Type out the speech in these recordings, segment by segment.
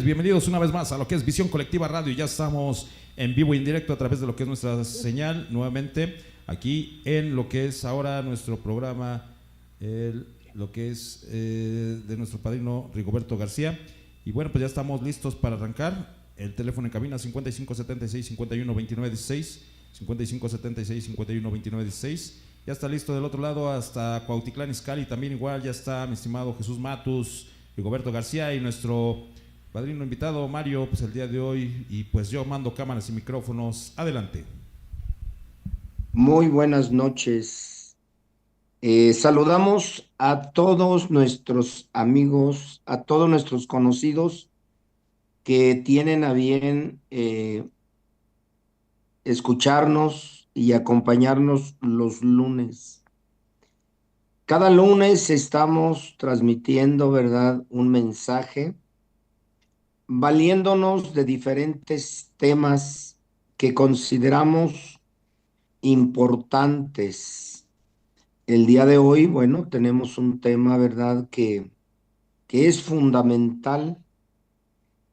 bienvenidos una vez más a lo que es Visión Colectiva Radio. Ya estamos en vivo y en directo a través de lo que es nuestra señal, nuevamente aquí en lo que es ahora nuestro programa, lo que es de nuestro padrino Rigoberto García. Y bueno, pues ya estamos listos para arrancar. El teléfono en cabina 5576-512916, 5576-512916. Ya está listo del otro lado hasta Cuautitlán Izcalli, también igual ya está mi estimado Jesús Matus, Rigoberto García y nuestro padrino invitado Mario, pues el día de hoy, y pues yo mando cámaras y micrófonos. Adelante. Muy buenas noches. Saludamos a todos nuestros amigos, a todos nuestros conocidos que tienen a bien escucharnos y acompañarnos los lunes. Cada lunes estamos transmitiendo, ¿verdad?, un mensaje valiéndonos de diferentes temas que consideramos importantes. El día de hoy, bueno, tenemos un tema, ¿verdad?, que es fundamental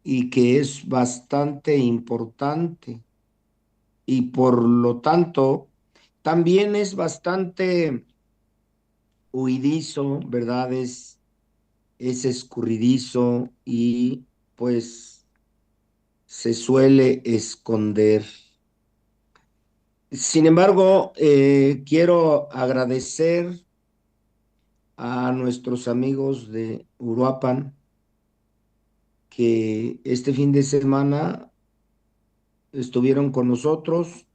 y que es bastante importante y por lo tanto también es bastante huidizo, ¿verdad? Es escurridizo y pues se suele esconder. Sin embargo, quiero agradecer a nuestros amigos de Uruapan que este fin de semana estuvieron con nosotros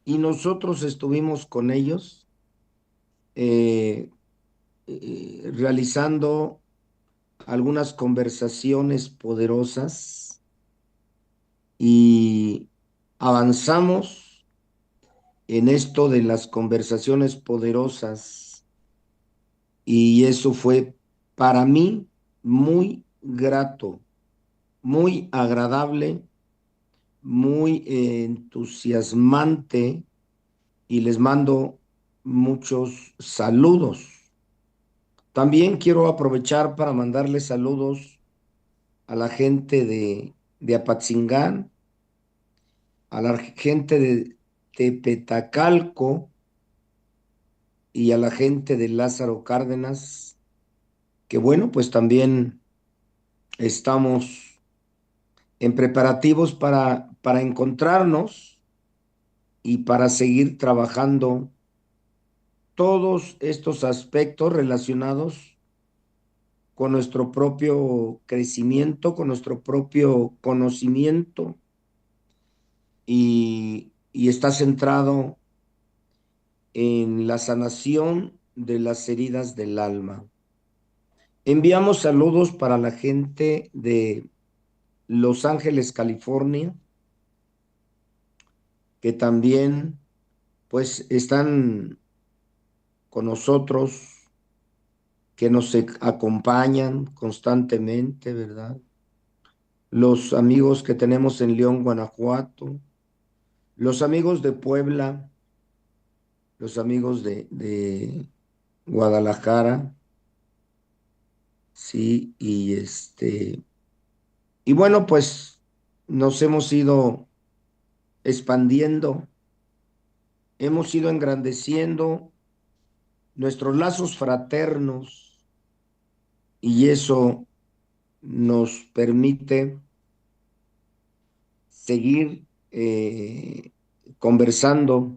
y nosotros estuvimos con ellos eh, realizando algunas conversaciones poderosas y avanzamos en esto de las conversaciones poderosas y eso fue para mí muy grato, muy agradable, muy entusiasmante y les mando muchos saludos. También quiero aprovechar para mandarles saludos a la gente de Apatzingán, a la gente de Tepetacalco y a la gente de Lázaro Cárdenas, que bueno, pues también estamos en preparativos para encontrarnos y para seguir trabajando todos estos aspectos relacionados con nuestro propio crecimiento, con nuestro propio conocimiento y está centrado en la sanación de las heridas del alma. Enviamos saludos para la gente de Los Ángeles, California, que también pues están con nosotros, que nos acompañan constantemente, ¿verdad? Los amigos que tenemos en León, Guanajuato, los amigos de Puebla, los amigos de Guadalajara, sí, y bueno, pues nos hemos ido expandiendo, hemos ido engrandeciendo nuestros lazos fraternos y eso nos permite seguir conversando.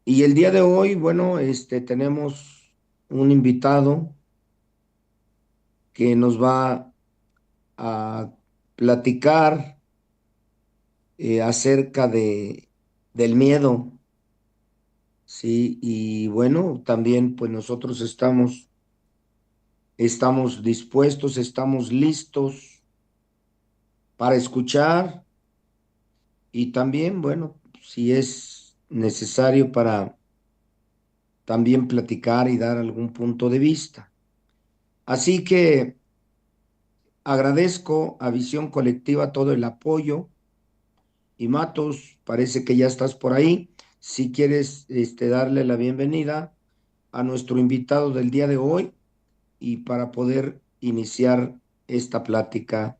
Y el día de hoy, bueno, tenemos un invitado que nos va a platicar acerca del miedo, ¿sí? Y bueno, también pues nosotros estamos dispuestos, estamos listos para escuchar y también, bueno, si es necesario para también platicar y dar algún punto de vista. Así que agradezco a Visión Colectiva todo el apoyo y Matos, parece que ya estás por ahí. Si quieres darle la bienvenida a nuestro invitado del día de hoy y para poder iniciar esta plática.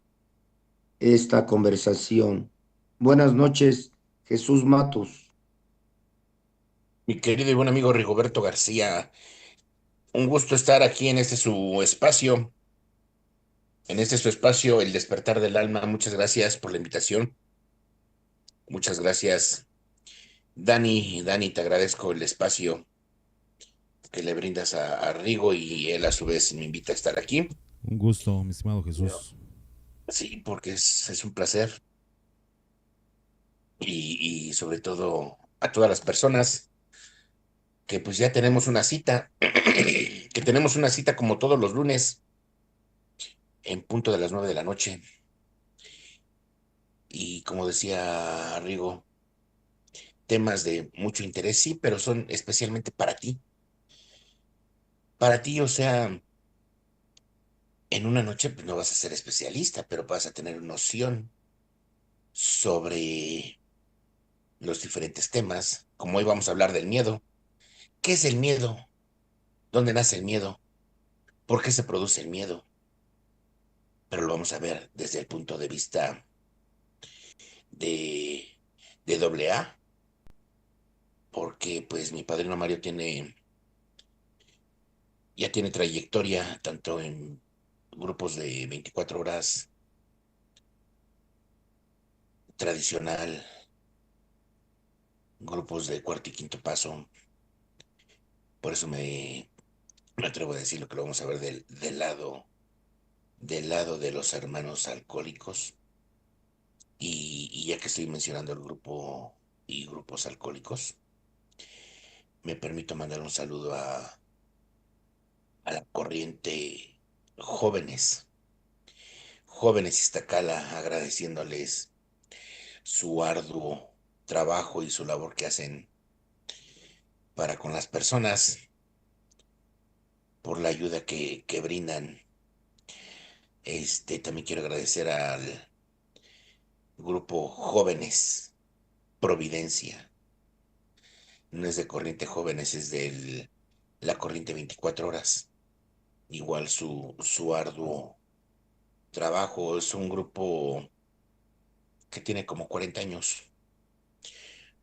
esta conversación. Buenas noches, Jesús Matos. Mi querido y buen amigo Rigoberto García, un gusto estar aquí en este su espacio, El Despertar del Alma. Muchas gracias por la invitación. Muchas gracias, Dani. Dani, te agradezco el espacio que le brindas a Rigo y él a su vez me invita a estar aquí. Un gusto, mi estimado Jesús. Sí, porque es un placer y sobre todo a todas las personas que pues ya tenemos una cita, que tenemos una cita como todos los lunes en punto de las 9 de la noche. Y como decía Rigo, temas de mucho interés, sí, pero son especialmente para ti. Para ti, o sea, en una noche pues, no vas a ser especialista, pero vas a tener noción sobre los diferentes temas. Como hoy vamos a hablar del miedo. ¿Qué es el miedo? ¿Dónde nace el miedo? ¿Por qué se produce el miedo? Pero lo vamos a ver desde el punto de vista de, de doble A, porque pues mi padrino Mario ya tiene trayectoria tanto en grupos de 24 horas tradicional, grupos de cuarto y quinto paso. Por eso me atrevo a decir lo que lo vamos a ver del lado de los hermanos alcohólicos. Y ya que estoy mencionando el grupo y grupos alcohólicos, me permito mandar un saludo a la corriente jóvenes, jóvenes Iztacala, agradeciéndoles su arduo trabajo y su labor que hacen para con las personas, por la ayuda que brindan. También quiero agradecer al grupo Jóvenes Providencia. No es de Corriente Jóvenes, es de la Corriente 24 horas. Igual su arduo trabajo. Es un grupo que tiene como 40 años.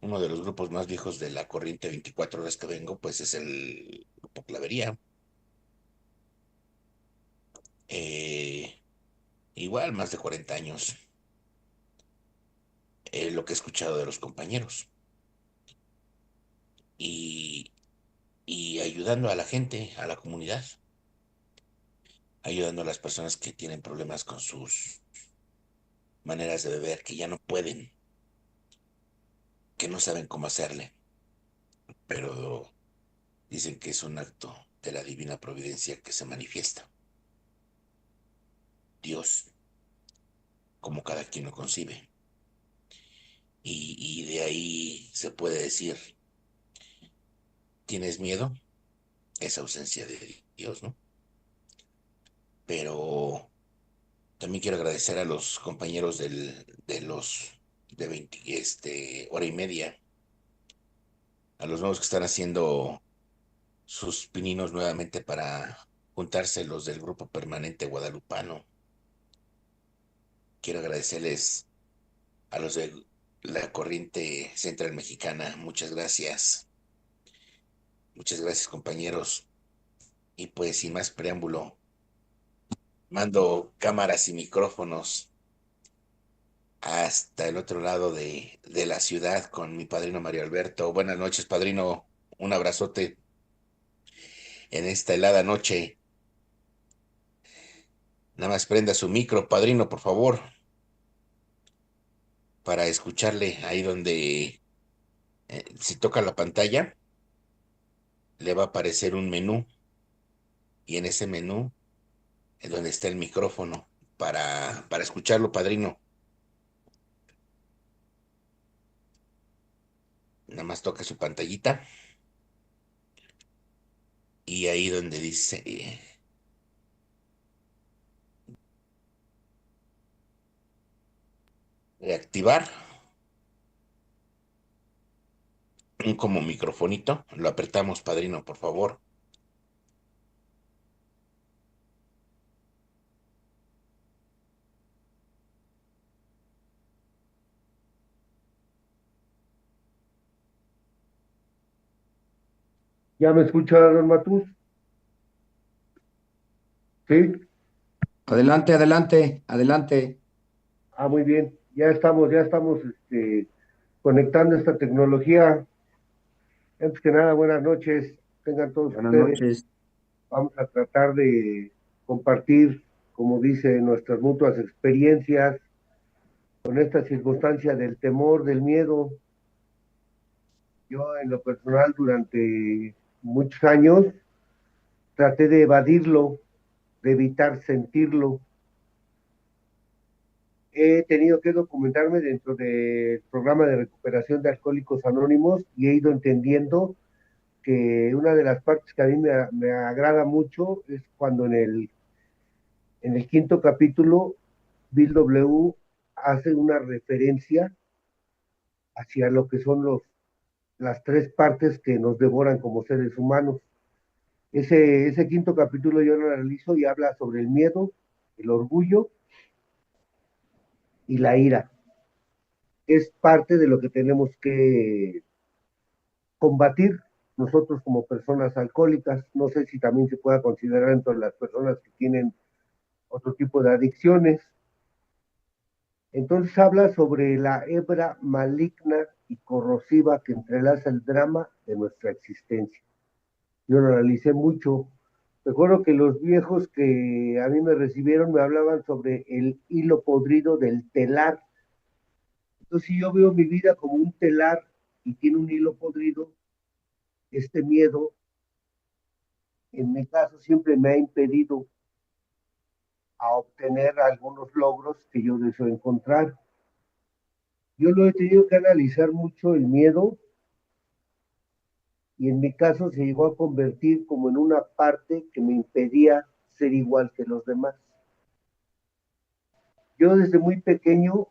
Uno de los grupos más viejos de la Corriente 24 horas que vengo, pues es el Grupo Clavería. Eh, Igual, más de 40 años. Lo que he escuchado de los compañeros. Y, y ayudando a la gente, a la comunidad, ayudando a las personas que tienen problemas con sus maneras de beber, que ya no pueden, que no saben cómo hacerle, pero dicen que es un acto de la divina providencia que se manifiesta. Dios, como cada quien lo concibe. Y de ahí se puede decir, ¿tienes miedo? Es ausencia de Dios, ¿no? Pero también quiero agradecer a los compañeros de los de 20, hora y media, a los nuevos que están haciendo sus pininos nuevamente para juntarse los del grupo permanente guadalupano. Quiero agradecerles a los de la corriente central mexicana. Muchas gracias. Muchas gracias, compañeros. Y pues sin más preámbulo, mando cámaras y micrófonos hasta el otro lado de la ciudad con mi padrino Mario Alberto. Buenas noches, padrino. Un abrazote en esta helada noche. Nada más prenda su micro, padrino, por favor, para escucharle ahí donde, si toca la pantalla, le va a aparecer un menú y en ese menú es donde está el micrófono para escucharlo, padrino. Nada más toca su pantallita y ahí donde dice reactivar, un como microfonito, lo apretamos, padrino, por favor. ¿Ya me escucha, don Matus? Sí. Adelante, adelante, adelante. Muy bien. Ya estamos conectando esta tecnología. Antes que nada, buenas noches. Tengan todos Buenas ustedes. noches. Vamos a tratar de compartir, como dice, nuestras mutuas experiencias con esta circunstancia del temor, del miedo. Yo, en lo personal, durante muchos años, traté de evadirlo, de evitar sentirlo. He tenido que documentarme dentro del programa de recuperación de Alcohólicos Anónimos y he ido entendiendo que una de las partes que a mí me agrada mucho es cuando en el quinto capítulo Bill W. hace una referencia hacia lo que son las tres partes que nos devoran como seres humanos. Ese quinto capítulo yo lo analizo y habla sobre el miedo, el orgullo y la ira. Es parte de lo que tenemos que combatir nosotros como personas alcohólicas. No sé si también se pueda considerar entre las personas que tienen otro tipo de adicciones. Entonces habla sobre la hebra maligna y corrosiva que entrelaza el drama de nuestra existencia. Yo lo analicé mucho. Recuerdo que los viejos que a mí me recibieron me hablaban sobre el hilo podrido del telar. Entonces, si yo veo mi vida como un telar y tiene un hilo podrido, este miedo, en mi caso, siempre me ha impedido a obtener algunos logros que yo deseo encontrar. Yo lo he tenido que analizar mucho el miedo y en mi caso se llegó a convertir como en una parte que me impedía ser igual que los demás. Yo desde muy pequeño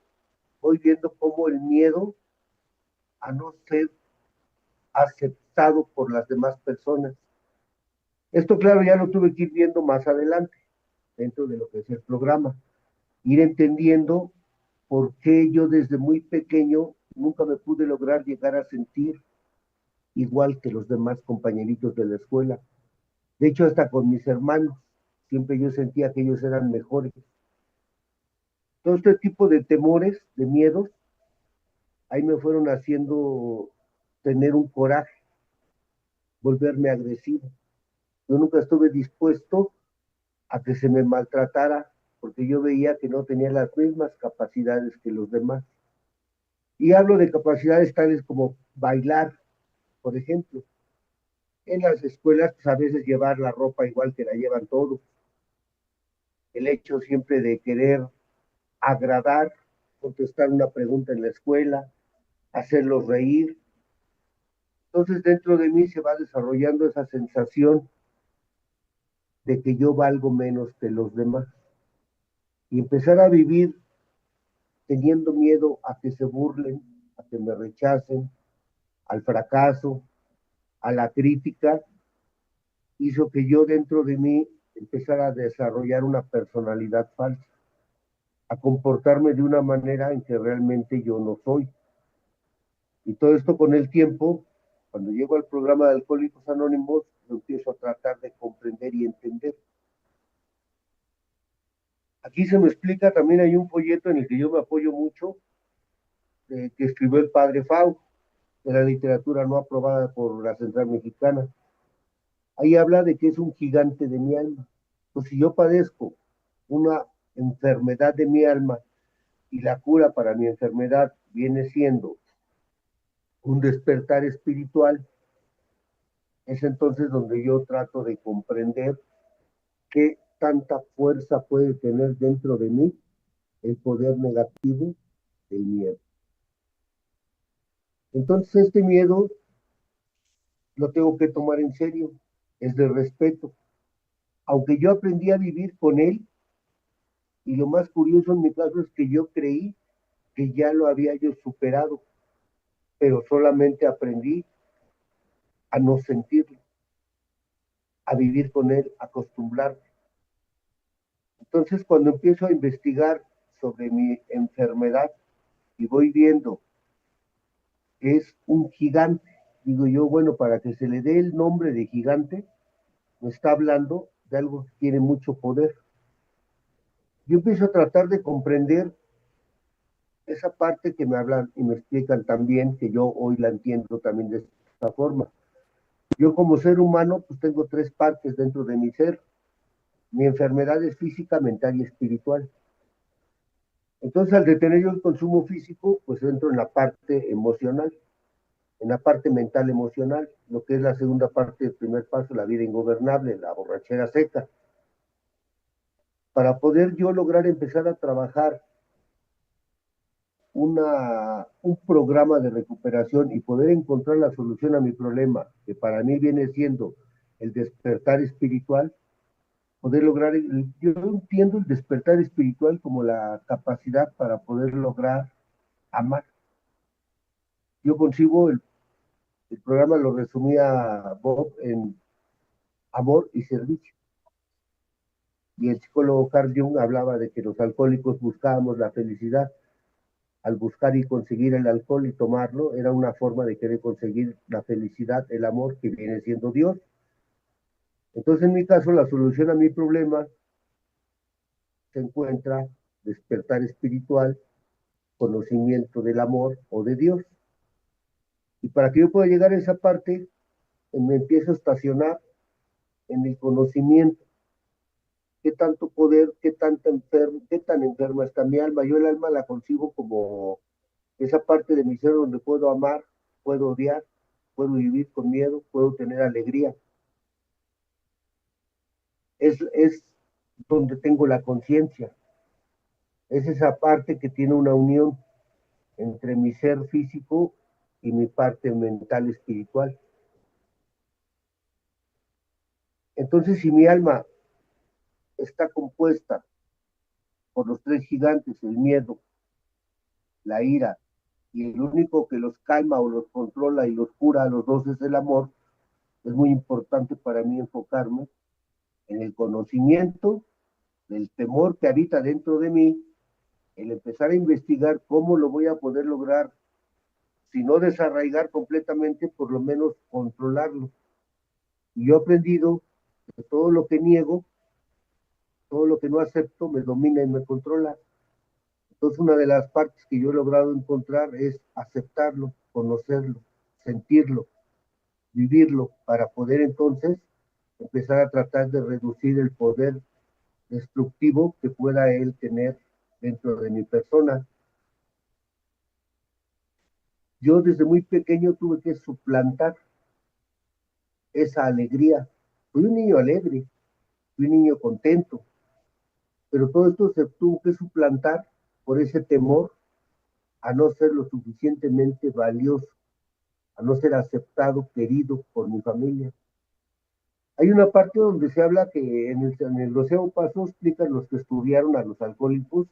voy viendo cómo el miedo a no ser aceptado por las demás personas. Esto, claro, ya lo tuve que ir viendo más adelante, dentro de lo que es el programa. Ir entendiendo por qué yo desde muy pequeño nunca me pude lograr llegar a sentir igual que los demás compañeritos de la escuela. De hecho, hasta con mis hermanos, siempre yo sentía que ellos eran mejores. Todo este tipo de temores, de miedos, ahí me fueron haciendo tener un coraje, volverme agresivo. Yo nunca estuve dispuesto a que se me maltratara porque yo veía que no tenía las mismas capacidades que los demás. Y hablo de capacidades tales como bailar, por ejemplo. En las escuelas, pues a veces llevar la ropa igual que la llevan todos. El hecho siempre de querer agradar, contestar una pregunta en la escuela, hacerlos reír. Entonces dentro de mí se va desarrollando esa sensación de que yo valgo menos que los demás. Y empezar a vivir teniendo miedo a que se burlen, a que me rechacen, al fracaso, a la crítica, hizo que yo dentro de mí empezara a desarrollar una personalidad falsa, a comportarme de una manera en que realmente yo no soy. Y todo esto con el tiempo, cuando llego al programa de Alcohólicos Anónimos, lo empiezo a tratar de comprender y entender. Aquí se me explica, también hay un folleto en el que yo me apoyo mucho, que escribió el padre Fau, de la literatura no aprobada por la Central Mexicana. Ahí habla de que es un gigante de mi alma. Pues si yo padezco una enfermedad de mi alma y la cura para mi enfermedad viene siendo un despertar espiritual, es entonces donde yo trato de comprender qué tanta fuerza puede tener dentro de mí el poder negativo del miedo. Entonces este miedo lo tengo que tomar en serio, es de respeto. Aunque yo aprendí a vivir con él, y lo más curioso en mi caso es que yo creí que ya lo había yo superado, pero solamente aprendí a no sentirlo, a vivir con él, a acostumbrarme. Entonces, cuando empiezo a investigar sobre mi enfermedad y voy viendo que es un gigante, Digo yo, bueno, para que se le dé el nombre de gigante, me está hablando de algo que tiene mucho poder. Yo empiezo a tratar de comprender esa parte que me hablan y me explican también, que yo hoy la entiendo también de esta forma. Yo como ser humano, pues tengo tres partes dentro de mi ser. Mi enfermedad es física, mental y espiritual. Entonces, al detener yo el consumo físico, pues entro en la parte emocional, en la parte mental emocional, lo que es la segunda parte del primer paso, la vida ingobernable, la borrachera seca. Para poder yo lograr empezar a trabajar un programa de recuperación y poder encontrar la solución a mi problema, que para mí viene siendo el despertar espiritual, poder lograr, yo entiendo el despertar espiritual como la capacidad para poder lograr amar. Yo concibo el programa, lo resumía Bob en amor y servicio. Y el psicólogo Carl Jung hablaba de que los alcohólicos buscábamos la felicidad. Al buscar y conseguir el alcohol y tomarlo, era una forma de querer conseguir la felicidad, el amor, que viene siendo Dios. Entonces, en mi caso, la solución a mi problema se encuentra despertar espiritual, conocimiento del amor o de Dios. Y para que yo pueda llegar a esa parte, me empiezo a estacionar en el conocimiento. ¿Qué tanto poder, qué tan enferma está mi alma? Yo el alma la concibo como esa parte de mi ser donde puedo amar, puedo odiar, puedo vivir con miedo, puedo tener alegría. Es donde tengo la conciencia. Es esa parte que tiene una unión entre mi ser físico y mi parte mental espiritual. Entonces, si mi alma está compuesta por los tres gigantes, el miedo, la ira, y el único que los calma o los controla y los cura a los dos es el amor, es muy importante para mí enfocarme en el conocimiento del temor que habita dentro de mí, el empezar a investigar cómo lo voy a poder lograr, si no desarraigar completamente, por lo menos controlarlo. Y yo he aprendido que todo lo que niego, todo lo que no acepto, me domina y me controla. Entonces, una de las partes que yo he logrado encontrar es aceptarlo, conocerlo, sentirlo, vivirlo, para poder entonces empezar a tratar de reducir el poder destructivo que pueda él tener dentro de mi persona. Yo desde muy pequeño tuve que suplantar esa alegría. Fui un niño alegre, fui un niño contento, pero todo esto se tuvo que suplantar por ese temor a no ser lo suficientemente valioso, a no ser aceptado, querido por mi familia. Hay una parte donde se habla que en el 12º paso explican los que estudiaron a los alcohólicos,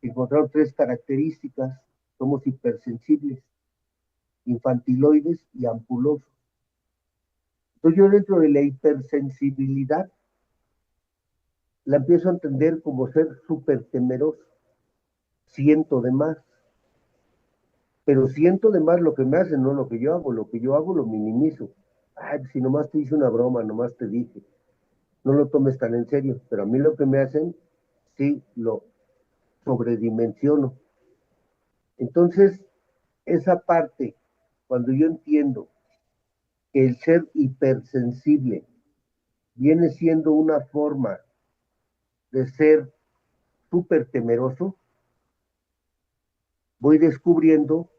que encontraron tres características: somos hipersensibles, infantiloides y ampulosos. Entonces yo, dentro de la hipersensibilidad, la empiezo a entender como ser súper temeroso. Siento de más, pero siento de más lo que me hacen, no lo que yo hago. Lo que yo hago lo minimizo. Ay, si nomás te hice una broma, nomás te dije, no lo tomes tan en serio. Pero a mí lo que me hacen, sí lo sobredimensiono. Entonces, esa parte, cuando yo entiendo que el ser hipersensible viene siendo una forma de ser súper temeroso, voy descubriendo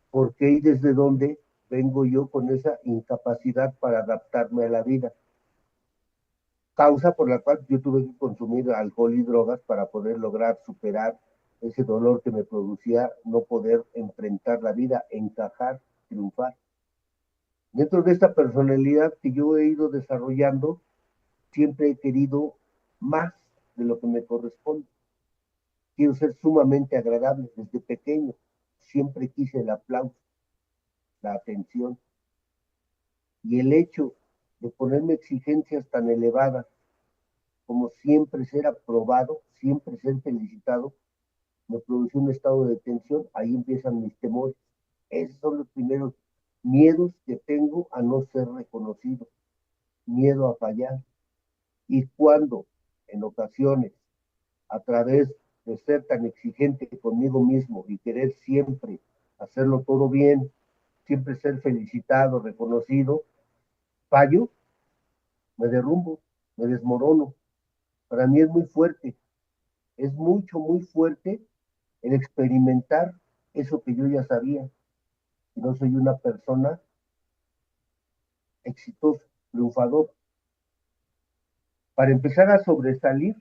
por qué y desde dónde vengo yo con esa incapacidad para adaptarme a la vida. Causa por la cual yo tuve que consumir alcohol y drogas para poder lograr superar ese dolor que me producía no poder enfrentar la vida, encajar, triunfar. Dentro de esta personalidad que yo he ido desarrollando, siempre he querido más de lo que me corresponde. Quiero ser sumamente agradable desde pequeño. Siempre quise el aplauso, la atención. Y el hecho de ponerme exigencias tan elevadas como siempre ser aprobado, siempre ser felicitado, me produce un estado de tensión. Ahí empiezan mis temores. Esos son los primeros miedos que tengo a no ser reconocido, miedo a fallar. Y cuando en ocasiones, a través de ser tan exigente conmigo mismo y querer siempre hacerlo todo bien, siempre ser felicitado, reconocido, fallo, me derrumbo, me desmorono. Para mí es muy fuerte, es mucho, muy fuerte el experimentar eso que yo ya sabía. No soy una persona exitoso, triunfador. Para empezar a sobresalir,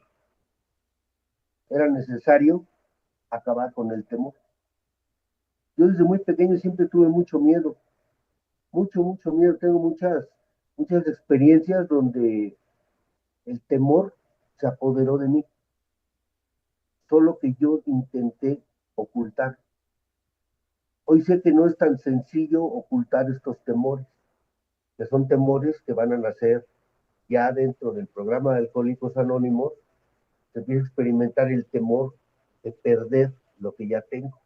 era necesario acabar con el temor. Yo desde muy pequeño siempre tuve mucho miedo, mucho, mucho miedo. Tengo muchas experiencias donde el temor se apoderó de mí, solo que yo intenté ocultar. Hoy sé que no es tan sencillo ocultar estos temores, que son temores que van a nacer ya dentro del programa de Alcohólicos Anónimos. Se empieza a experimentar el temor de perder lo que ya tengo.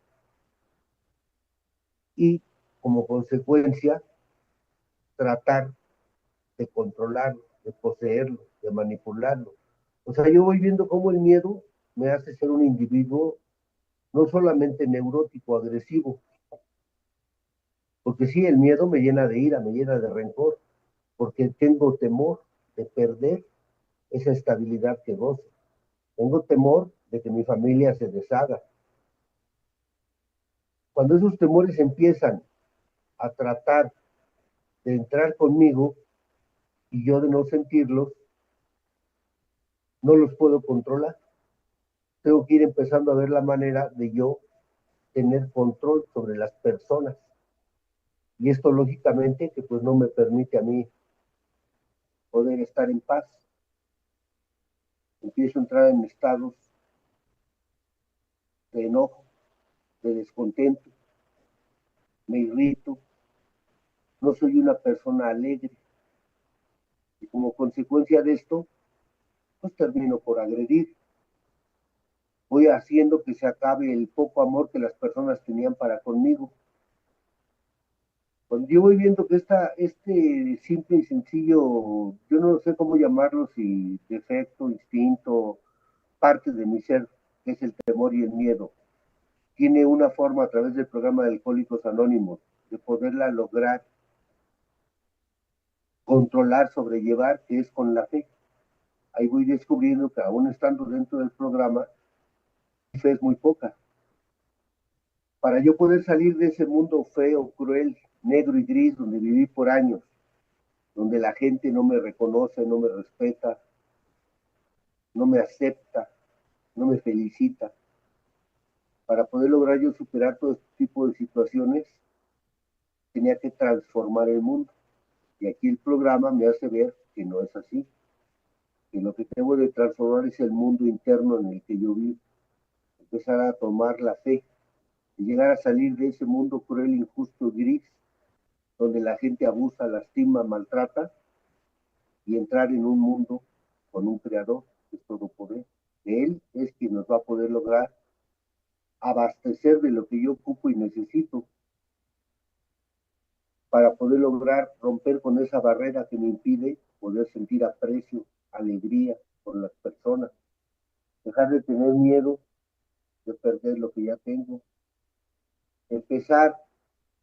Y como consecuencia, tratar de controlarlo, de poseerlo, de manipularlo. O sea, yo voy viendo cómo el miedo me hace ser un individuo no solamente neurótico, agresivo, porque sí, el miedo me llena de ira, me llena de rencor, porque tengo temor de perder esa estabilidad que gozo. Tengo temor de que mi familia se deshaga. Cuando esos temores empiezan a tratar de entrar conmigo y yo de no sentirlos, no los puedo controlar. Tengo que ir empezando a ver la manera de yo tener control sobre las personas. Y esto lógicamente que pues no me permite a mí poder estar en paz. Empiezo a entrar en estados de enojo, de descontento, me irrito, no soy una persona alegre. Y como consecuencia de esto, pues termino por agredir. Voy haciendo que se acabe el poco amor que las personas tenían para conmigo. Cuando yo voy viendo que este simple y sencillo, yo no sé cómo llamarlo, si defecto, instinto, parte de mi ser, que es el temor y el miedo, tiene una forma a través del programa de Alcohólicos Anónimos de poderla lograr controlar, sobrellevar, que es con la fe. Ahí voy descubriendo que aún estando dentro del programa, mi fe es muy poca. Para yo poder salir de ese mundo feo, cruel, negro y gris, donde viví por años, donde la gente no me reconoce, no me respeta, no me acepta, no me felicita. Para poder lograr yo superar todo este tipo de situaciones, tenía que transformar el mundo. Y aquí el programa me hace ver que no es así, que lo que tengo de transformar es el mundo interno en el que yo vivo. Empezar a tomar la fe y llegar a salir de ese mundo cruel, injusto, gris, donde la gente abusa, lastima, maltrata, y entrar en un mundo con un creador que es todo poder. Él es quien nos va a poder lograr abastecer de lo que yo ocupo y necesito para poder lograr romper con esa barrera que me impide poder sentir aprecio, alegría por las personas, dejar de tener miedo de perder lo que ya tengo, empezar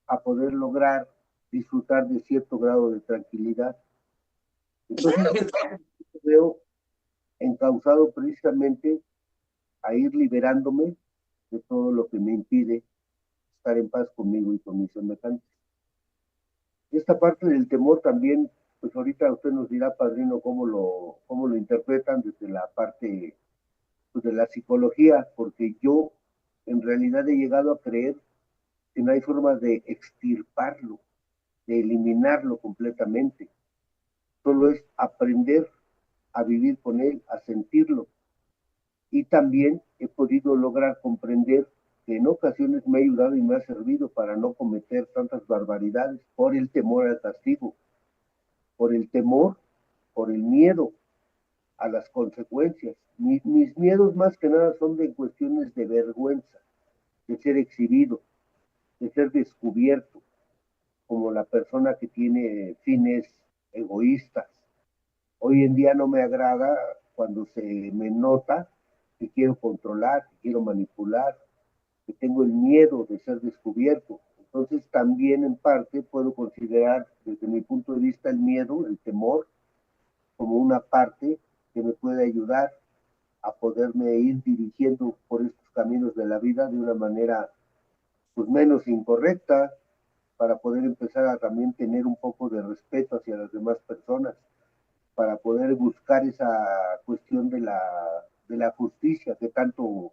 a poder lograr disfrutar de cierto grado de tranquilidad. Entonces veo encauzado precisamente a ir liberándome de todo lo que me impide estar en paz conmigo y con mis semejantes. Esta parte del temor también, pues ahorita usted nos dirá, padrino, cómo lo interpretan desde la parte pues, de la psicología, porque yo en realidad he llegado a creer que no hay forma de extirparlo, de eliminarlo completamente. Solo es aprender a vivir con él, a sentirlo. Y también he podido lograr comprender que en ocasiones me ha ayudado y me ha servido para no cometer tantas barbaridades por el temor al castigo, por el temor, por el miedo a las consecuencias. Mis miedos más que nada son de cuestiones de vergüenza, de ser exhibido, de ser descubierto, como la persona que tiene fines egoístas. Hoy en día no me agrada cuando se me nota que quiero controlar, que quiero manipular, que tengo el miedo de ser descubierto. Entonces también en parte puedo considerar desde mi punto de vista el miedo, el temor, como una parte que me puede ayudar a poderme ir dirigiendo por estos caminos de la vida de una manera pues menos incorrecta, para poder empezar a también tener un poco de respeto hacia las demás personas, para poder buscar esa cuestión de la justicia que tanto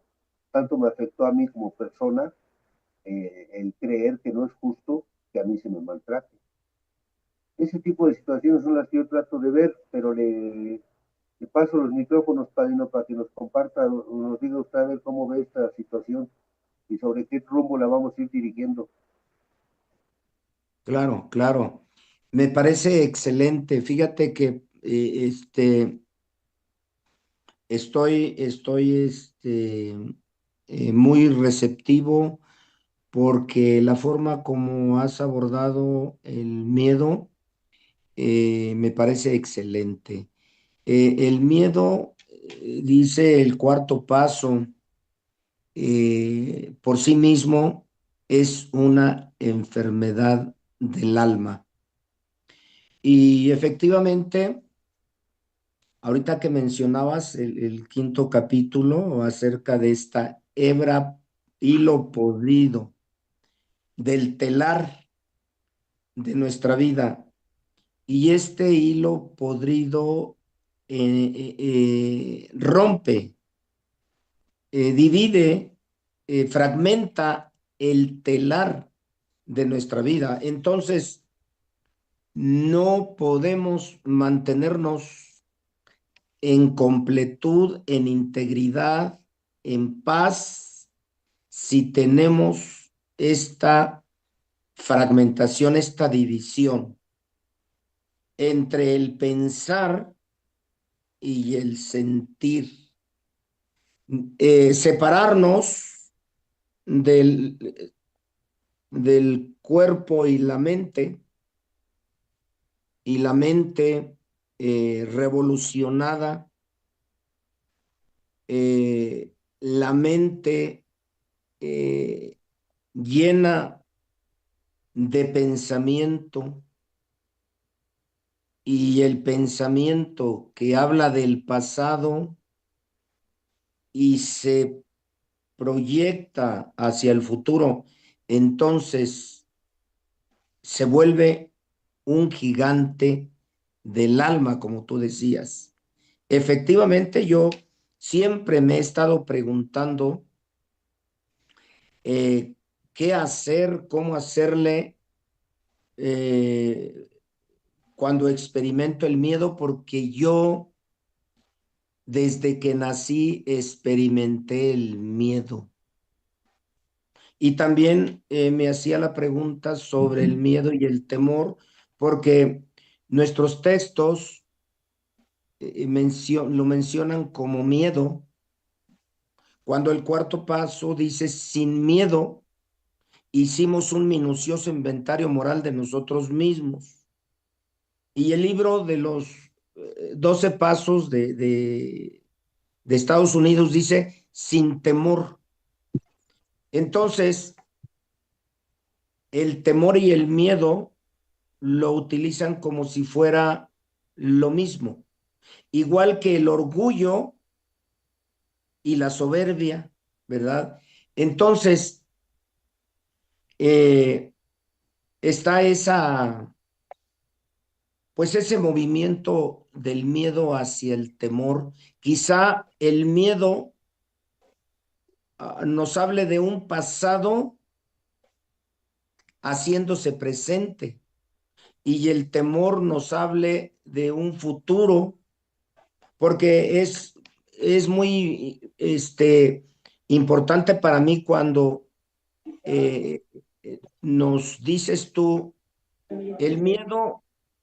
me afectó a mí como persona, el creer que no es justo que a mí se me maltrate. Ese tipo de situaciones son las que yo trato de ver, pero le paso los micrófonos, Padrino, para que nos comparta, nos diga usted a ver cómo ve esta situación y sobre qué rumbo la vamos a ir dirigiendo. Claro, claro. Me parece excelente. Fíjate que estoy muy receptivo porque la forma como has abordado el miedo me parece excelente. El miedo, dice el cuarto paso, por sí mismo es una enfermedad del alma. Y efectivamente, ahorita que mencionabas el quinto capítulo acerca de esta hebra, hilo podrido del telar de nuestra vida, y este hilo podrido rompe, divide, fragmenta el telar de nuestra vida. Entonces, no podemos mantenernos en completud, en integridad, en paz, si tenemos esta fragmentación, esta división entre el pensar y el sentir. Separarnos del cuerpo y la mente revolucionada, la mente llena de pensamiento, y el pensamiento que habla del pasado y se proyecta hacia el futuro, entonces se vuelve un gigante del alma, como tú decías. Efectivamente, yo siempre me he estado preguntando qué hacer, cómo hacerle cuando experimento el miedo, porque yo desde que nací experimenté el miedo. Y también me hacía la pregunta sobre el miedo y el temor, porque nuestros textos lo mencionan como miedo, cuando el cuarto paso dice: sin miedo hicimos un minucioso inventario moral de nosotros mismos. Y el libro de los 12 pasos de Estados Unidos dice: sin temor. Entonces, el temor y el miedo lo utilizan como si fuera lo mismo, igual que el orgullo y la soberbia, ¿verdad? Entonces, está pues ese movimiento del miedo hacia el temor. Quizá el miedo nos hable de un pasado haciéndose presente, y el temor nos hable de un futuro, porque es muy importante para mí cuando nos dices tú el miedo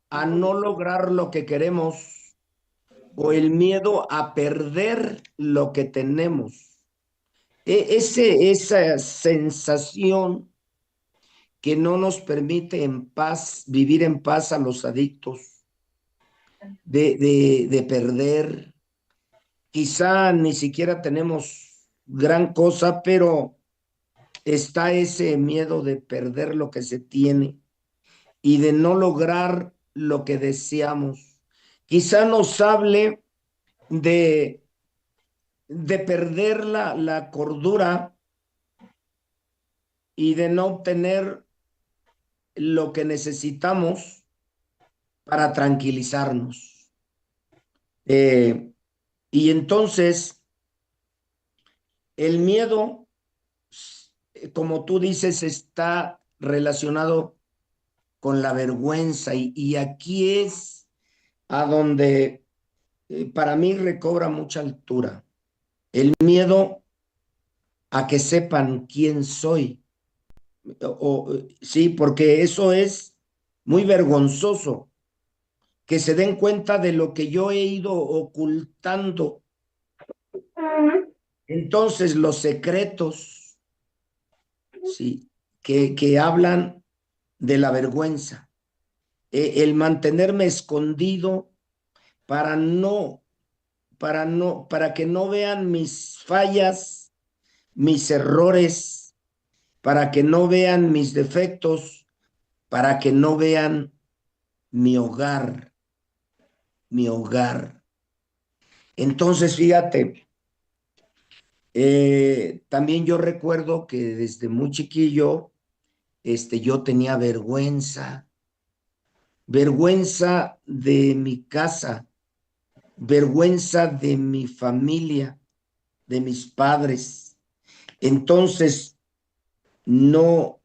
a no lograr lo que queremos o el miedo a perder lo que tenemos. Esa sensación que no nos permite en paz, vivir en paz a los adictos, de perder. Quizá ni siquiera tenemos gran cosa, pero está ese miedo de perder lo que se tiene y de no lograr lo que deseamos. Quizá nos hable de, de perder la cordura y de no obtener lo que necesitamos para tranquilizarnos. Y entonces, el miedo, como tú dices, está relacionado con la vergüenza y aquí es a donde para mí recobra mucha altura. El miedo a que sepan quién soy. Sí, porque eso es muy vergonzoso, que se den cuenta de lo que yo he ido ocultando. Entonces, los secretos, sí, que hablan de la vergüenza, el mantenerme escondido para para que no vean mis fallas, mis errores, para que no vean mis defectos, para que no vean mi hogar, mi hogar. Entonces, fíjate, también yo recuerdo que desde muy chiquillo, yo tenía vergüenza, vergüenza de mi casa, vergüenza de mi familia, de mis padres. Entonces, no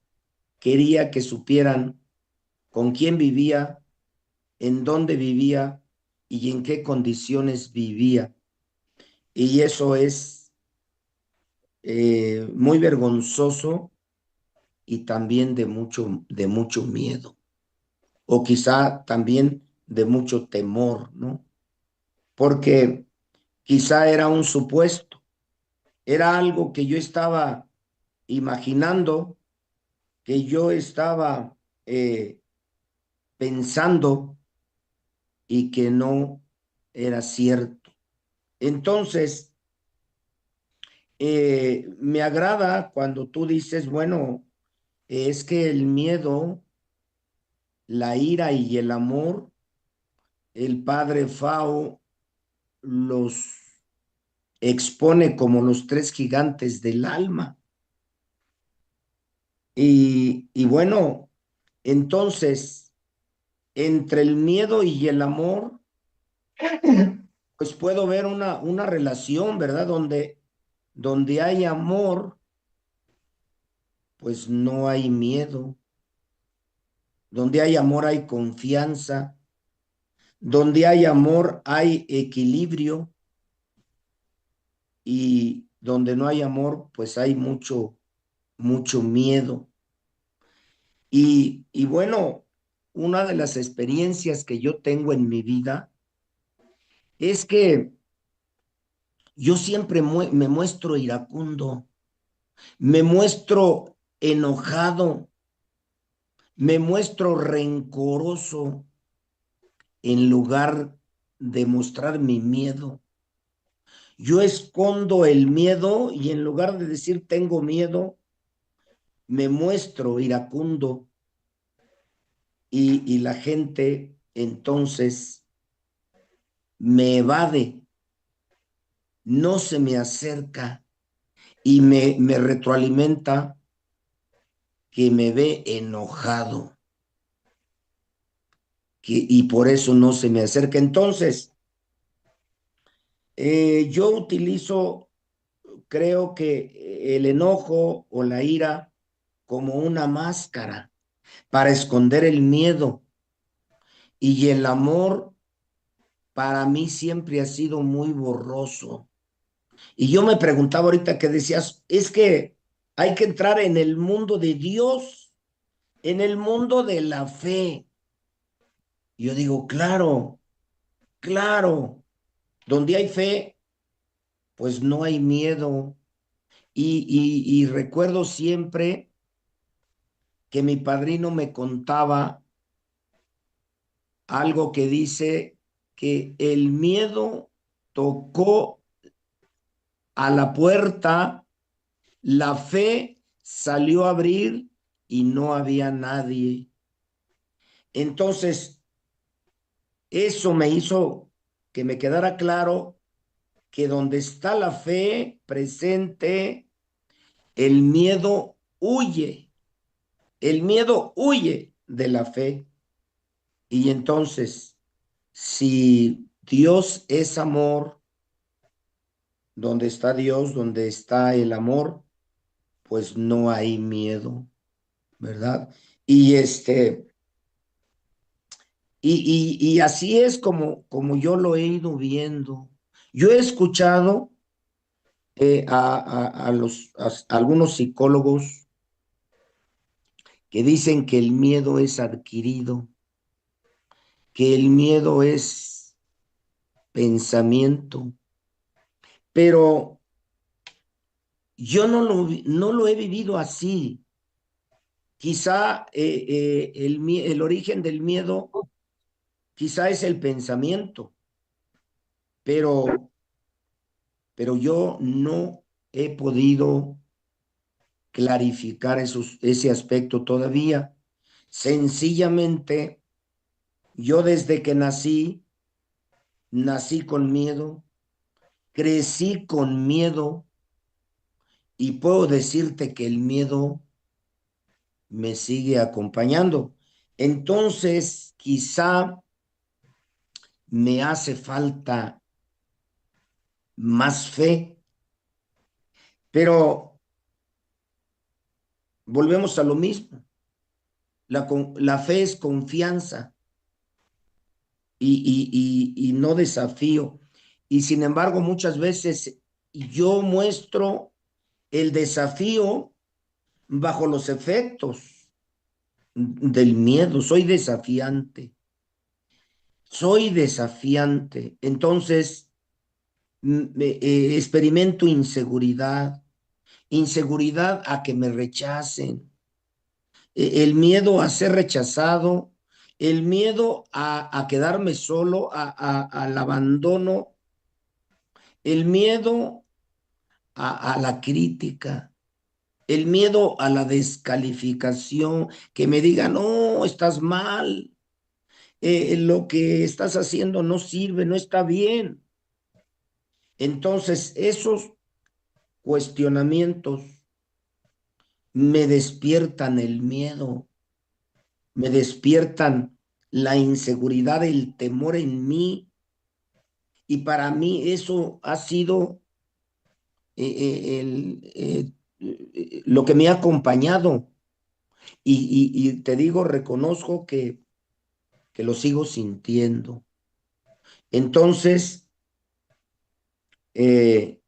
quería que supieran con quién vivía, en dónde vivía y en qué condiciones vivía. Y eso es muy vergonzoso y también de mucho miedo, o quizá también de mucho temor, ¿no? Porque quizá era un supuesto, era algo que yo estaba imaginando, que yo estaba pensando y que no era cierto. Entonces, me agrada cuando tú dices, bueno, es que el miedo, la ira y el amor, el padre Fao los expone como los tres gigantes del alma. Y bueno, entonces, entre el miedo y el amor, pues puedo ver una relación, ¿verdad? Donde hay amor, pues no hay miedo. Donde hay amor hay confianza. Donde hay amor hay equilibrio. Y donde no hay amor, pues hay mucho miedo. Y bueno, una de las experiencias que yo tengo en mi vida es que yo siempre me muestro iracundo, me muestro enojado, me muestro rencoroso en lugar de mostrar mi miedo. Yo escondo el miedo y en lugar de decir tengo miedo, me muestro iracundo y la gente entonces me evade, no se me acerca y me retroalimenta que me ve enojado y por eso no se me acerca. Entonces, yo utilizo, creo que el enojo o la ira como una máscara para esconder el miedo y el amor para mí siempre ha sido muy borroso. Y yo me preguntaba ahorita que decías, es que hay que entrar en el mundo de Dios, en el mundo de la fe. Y yo digo, claro, claro, donde hay fe, pues no hay miedo. Y recuerdo siempre que mi padrino me contaba algo que dice que el miedo tocó a la puerta, la fe salió a abrir y no había nadie. Entonces, eso me hizo que me quedara claro que donde está la fe presente, el miedo huye. El miedo huye de la fe. Y entonces, si Dios es amor, donde está Dios, donde está el amor, pues no hay miedo, ¿verdad? Y y así es como yo lo he ido viendo. Yo he escuchado a algunos psicólogos que dicen que el miedo es adquirido, que el miedo es pensamiento, pero yo no lo he vivido así. Quizá el origen del miedo, quizá es el pensamiento, pero, pero yo no he podido clarificar ese aspecto todavía. Sencillamente, yo desde que nací con miedo, crecí con miedo y puedo decirte que el miedo me sigue acompañando. Entonces, quizá me hace falta más fe, pero volvemos a lo mismo. La fe es confianza y no desafío. Y sin embargo, muchas veces yo muestro el desafío bajo los efectos del miedo. Soy desafiante. Soy desafiante. Entonces, experimento inseguridad, inseguridad a que me rechacen, el miedo a ser rechazado, el miedo a quedarme solo, al abandono, el miedo a la crítica, el miedo a la descalificación, que me digan, no, estás mal, lo que estás haciendo no sirve, no está bien. Entonces, esos cuestionamientos me despiertan el miedo, me despiertan la inseguridad, el temor en mí, y para mí eso ha sido lo que me ha acompañado. Y te digo, reconozco que lo sigo sintiendo. Entonces, el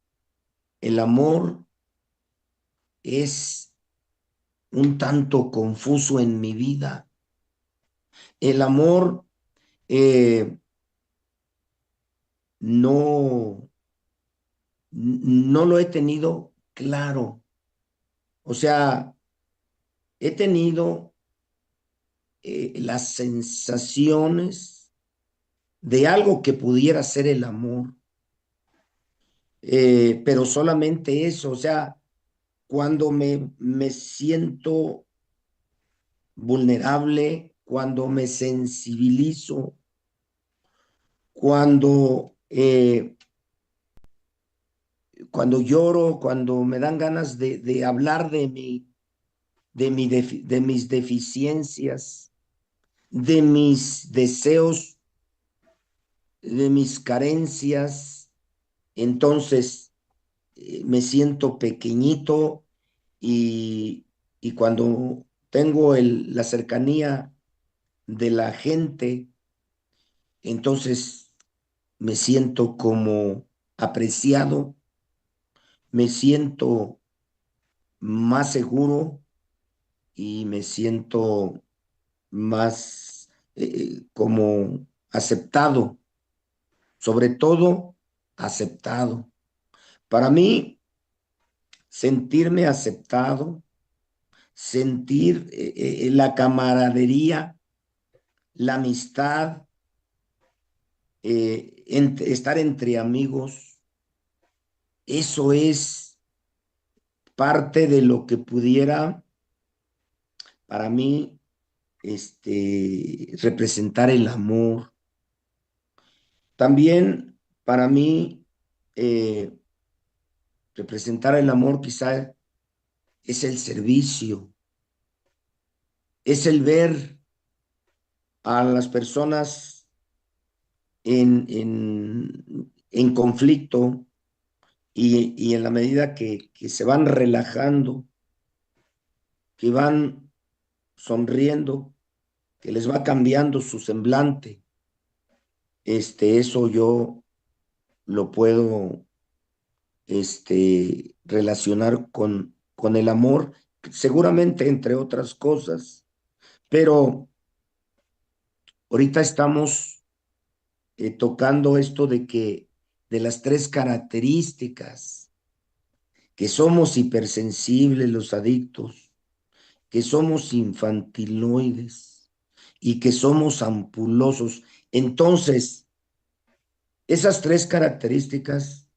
amor es un tanto confuso en mi vida. El amor no, no lo he tenido claro. O sea, he tenido las sensaciones de algo que pudiera ser el amor, pero solamente eso. O sea, cuando me siento vulnerable, cuando me sensibilizo, cuando, cuando lloro, cuando me dan ganas de hablar de mis deficiencias, de mis deseos, de mis carencias, entonces me siento pequeñito y cuando tengo la cercanía de la gente, entonces me siento como apreciado, me siento más seguro y me siento más como aceptado, sobre todo aceptado. Para mí, sentirme aceptado, sentir la camaradería, la amistad, estar entre amigos. Eso es parte de lo que pudiera para mí representar el amor. También para mí representar el amor quizá es el servicio, es el ver a las personas en conflicto y en la medida que se van relajando, que van sonriendo, que les va cambiando su semblante, eso yo lo puedo relacionar con el amor, seguramente entre otras cosas, pero ahorita estamos tocando esto de las tres características, que somos hipersensibles los adictos, que somos infantiloides y que somos ampulosos. Entonces, esas tres características,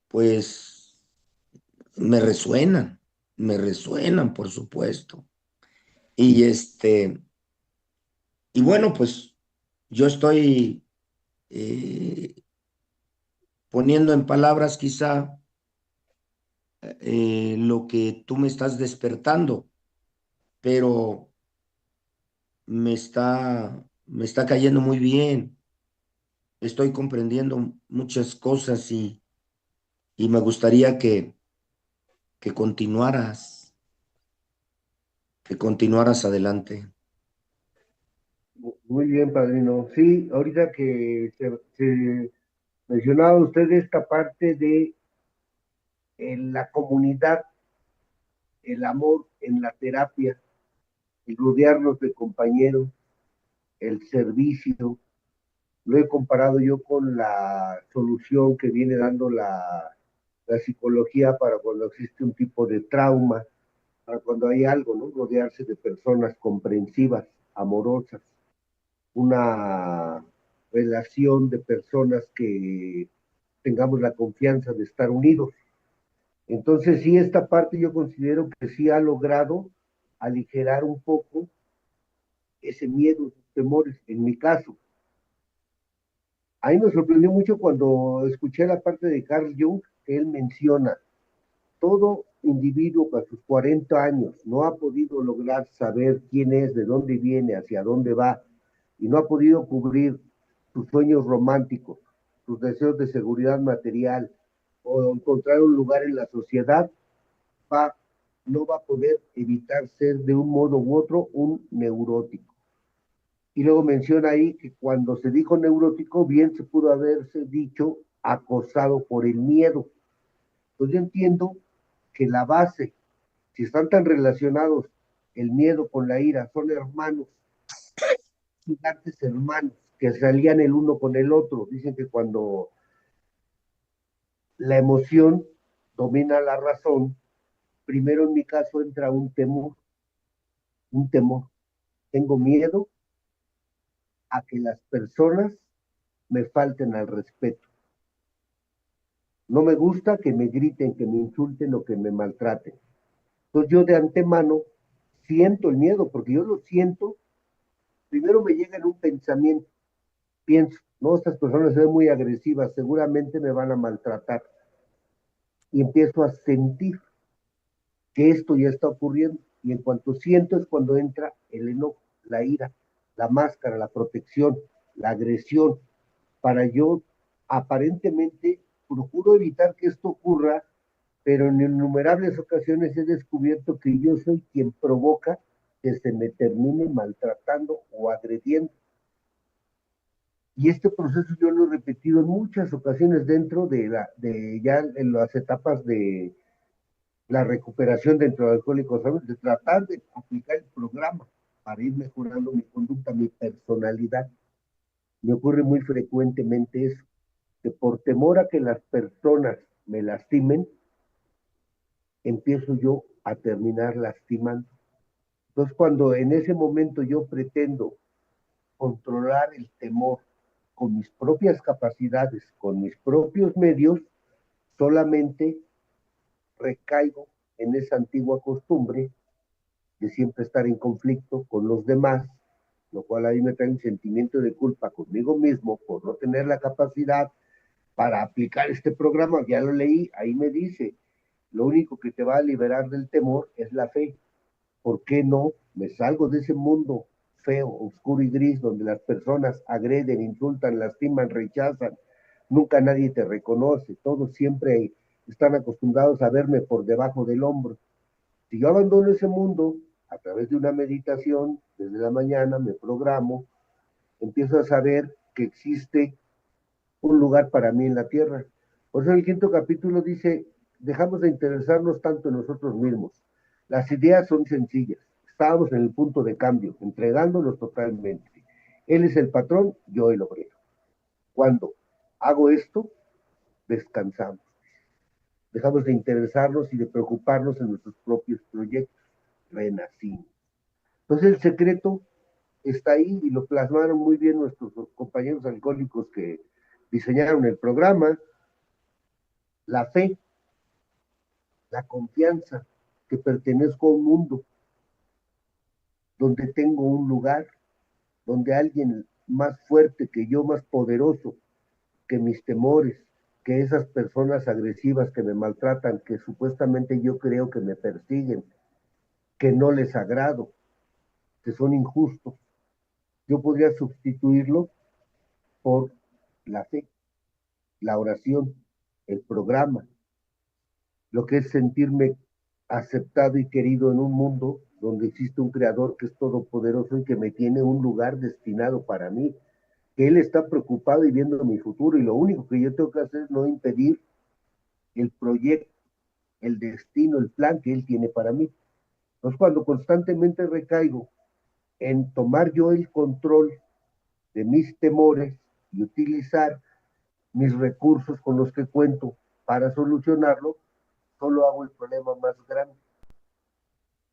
pues, me resuenan, por supuesto. Y y bueno, pues yo estoy poniendo en palabras quizá lo que tú me estás despertando, pero me está cayendo muy bien. Estoy comprendiendo muchas cosas y me gustaría que continuaras, que continuaras adelante. Muy bien, padrino. Sí, ahorita que se mencionaba usted esta parte de en la comunidad, el amor en la terapia, el rodearnos de compañeros, el servicio. Lo he comparado yo con la solución que viene dando la psicología para cuando existe un tipo de trauma, para cuando hay algo, ¿no? Rodearse de personas comprensivas, amorosas, una relación de personas que tengamos la confianza de estar unidos. Entonces, sí, esta parte yo considero que sí ha logrado aligerar un poco ese miedo, esos temores, en mi caso. A mí me sorprendió mucho cuando escuché la parte de Carl Jung, que él menciona, todo individuo que a sus 40 años no ha podido lograr saber quién es, de dónde viene, hacia dónde va, y no ha podido cubrir sus sueños románticos, sus deseos de seguridad material o encontrar un lugar en la sociedad, va, no va a poder evitar ser de un modo u otro un neurótico. Y luego menciona ahí que cuando se dijo neurótico, bien se pudo haberse dicho acosado por el miedo. Pues yo entiendo que la base, si están tan relacionados el miedo con la ira, son hermanos, gigantes hermanos, que salían el uno con el otro. Dicen que cuando la emoción domina la razón, primero en mi caso entra un temor. Tengo miedo a que las personas me falten al respeto. No me gusta que me griten, que me insulten o que me maltraten. Entonces yo de antemano siento el miedo, porque yo lo siento, primero me llega en un pensamiento, pienso, no, estas personas se ven muy agresivas, seguramente me van a maltratar. Y empiezo a sentir que esto ya está ocurriendo. Y en cuanto siento es cuando entra el enojo, la ira, la máscara, la protección, la agresión, para yo aparentemente procuro evitar que esto ocurra, pero en innumerables ocasiones he descubierto que yo soy quien provoca que se me termine maltratando o agrediendo. Y este proceso yo lo he repetido en muchas ocasiones dentro de ya en las etapas de la recuperación dentro de Alcohólicos Anónimos, de tratar de aplicar el programa para ir mejorando mi conducta, mi personalidad. Me ocurre muy frecuentemente eso, que por temor a que las personas me lastimen, empiezo yo a terminar lastimando. Entonces, cuando en ese momento yo pretendo controlar el temor con mis propias capacidades, con mis propios medios, solamente recaigo en esa antigua costumbre de siempre estar en conflicto con los demás, lo cual ahí me trae un sentimiento de culpa conmigo mismo por no tener la capacidad para aplicar este programa. Ya lo leí, ahí me dice, lo único que te va a liberar del temor es la fe. ¿Por qué no me salgo de ese mundo feo, oscuro y gris, donde las personas agreden, insultan, lastiman, rechazan? Nunca nadie te reconoce, todos siempre están acostumbrados a verme por debajo del hombro. Si yo abandono ese mundo a través de una meditación, desde la mañana me programo, empiezo a saber que existe un lugar para mí en la tierra. Por eso el quinto capítulo dice, dejamos de interesarnos tanto en nosotros mismos. Las ideas son sencillas. Estábamos en el punto de cambio, entregándonos totalmente. Él es el patrón, yo el obrero. Cuando hago esto, descansamos. Dejamos de interesarnos y de preocuparnos en nuestros propios proyectos. Renacimos. Entonces el secreto está ahí y lo plasmaron muy bien nuestros compañeros alcohólicos que diseñaron el programa. La fe, la confianza que pertenezco a un mundo donde tengo un lugar, donde alguien más fuerte que yo, más poderoso que mis temores, que esas personas agresivas que me maltratan, que supuestamente yo creo que me persiguen, que no les agrado, que son injustos, yo podría sustituirlo por la fe, la oración, el programa, lo que es sentirme aceptado y querido en un mundo donde existe un creador que es todopoderoso y que me tiene un lugar destinado para mí, que él está preocupado y viendo mi futuro y lo único que yo tengo que hacer es no impedir el proyecto, el destino, el plan que él tiene para mí. Entonces cuando constantemente recaigo en tomar yo el control de mis temores y utilizar mis recursos con los que cuento para solucionarlo, solo hago el problema más grande.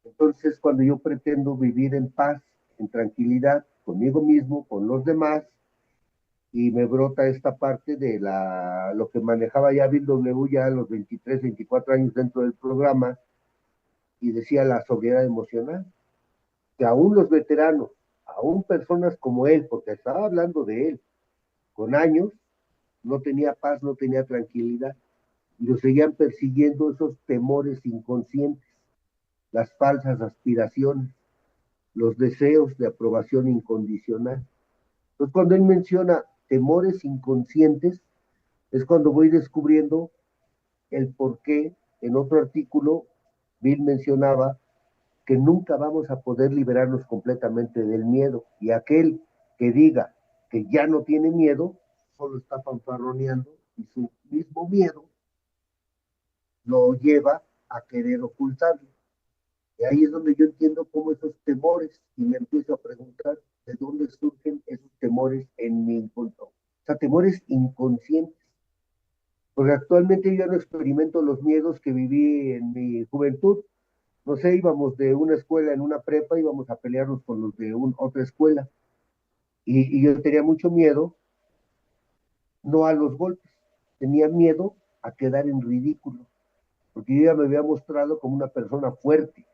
Entonces, cuando yo pretendo vivir en paz, en tranquilidad, conmigo mismo, con los demás, y me brota esta parte de lo que manejaba ya Bill W. ya a los 23, 24 años dentro del programa, y decía la sobriedad emocional, que aún los veteranos, aún personas como él, porque estaba hablando de él, con años, no tenía paz, no tenía tranquilidad, y lo seguían persiguiendo esos temores inconscientes, las falsas aspiraciones, los deseos de aprobación incondicional. Entonces, cuando él menciona temores inconscientes, es cuando voy descubriendo el por qué en otro artículo Bill mencionaba que nunca vamos a poder liberarnos completamente del miedo, y aquel que diga que ya no tiene miedo, solo está fanfarroneando y su mismo miedo lo lleva a querer ocultarlo. Y ahí es donde yo entiendo cómo esos temores, y me empiezo a preguntar de dónde surgen esos temores en mi encuentro. O sea, temores inconscientes. Porque actualmente yo no experimento los miedos que viví en mi juventud. No sé, íbamos de una escuela en una prepa, íbamos a pelearnos con los de otra escuela. Y yo tenía mucho miedo, no a los golpes, tenía miedo a quedar en ridículo. Porque yo ya me había mostrado como una persona fuerte.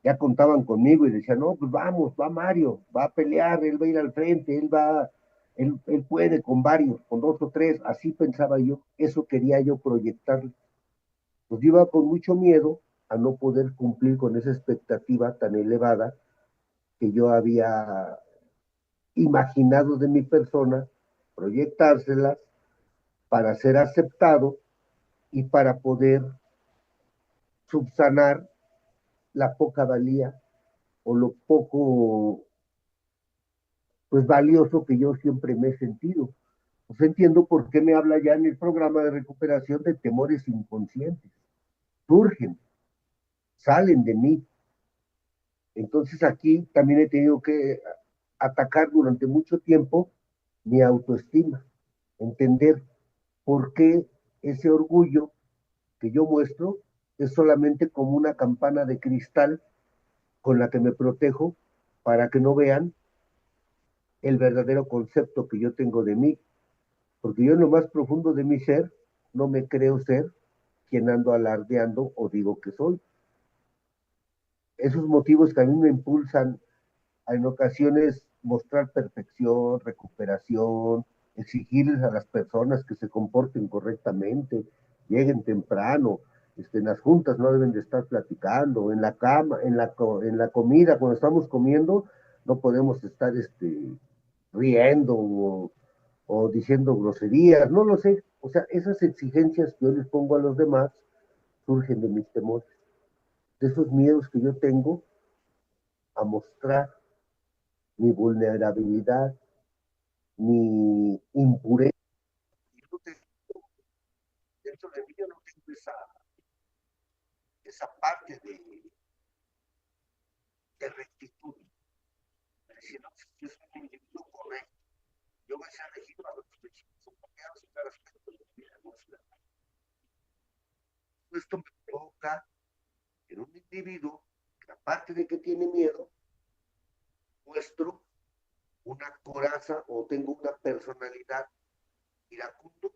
Ya contaban conmigo y decían, no, pues vamos, va Mario, va a pelear, él va a ir al frente, él puede con varios, con dos o tres, así pensaba yo, eso quería yo proyectarle. Pues yo iba con mucho miedo a no poder cumplir con esa expectativa tan elevada que yo había imaginado de mi persona, proyectárselas para ser aceptado y para poder subsanar la poca valía o lo poco pues valioso que yo siempre me he sentido. Pues entiendo por qué me habla ya en el programa de recuperación de temores inconscientes. Surgen, salen de mí. Entonces aquí también he tenido que atacar durante mucho tiempo mi autoestima, entender por qué ese orgullo que yo muestro es solamente como una campana de cristal con la que me protejo para que no vean el verdadero concepto que yo tengo de mí, porque yo en lo más profundo de mi ser no me creo ser quien ando alardeando o digo que soy. Esos motivos que a mí me impulsan a en ocasiones mostrar perfección, recuperación, exigirles a las personas que se comporten correctamente, lleguen temprano, en las juntas no deben de estar platicando, en la cama, en la comida, cuando estamos comiendo, no podemos estar riendo o diciendo groserías, no lo sé. O sea, esas exigencias que yo les pongo a los demás surgen de mis temores, de esos miedos que yo tengo a mostrar mi vulnerabilidad, mi impureza. Dentro de mí yo no tengo esa parte de rectitud. Si no, yo soy un individuo correcto. Yo voy a ser regido a los principios utopianos y cada aspecto de mi vida emocional. Esto me provoca en un individuo que, aparte de que tiene miedo, muestro una coraza o tengo una personalidad iracundo,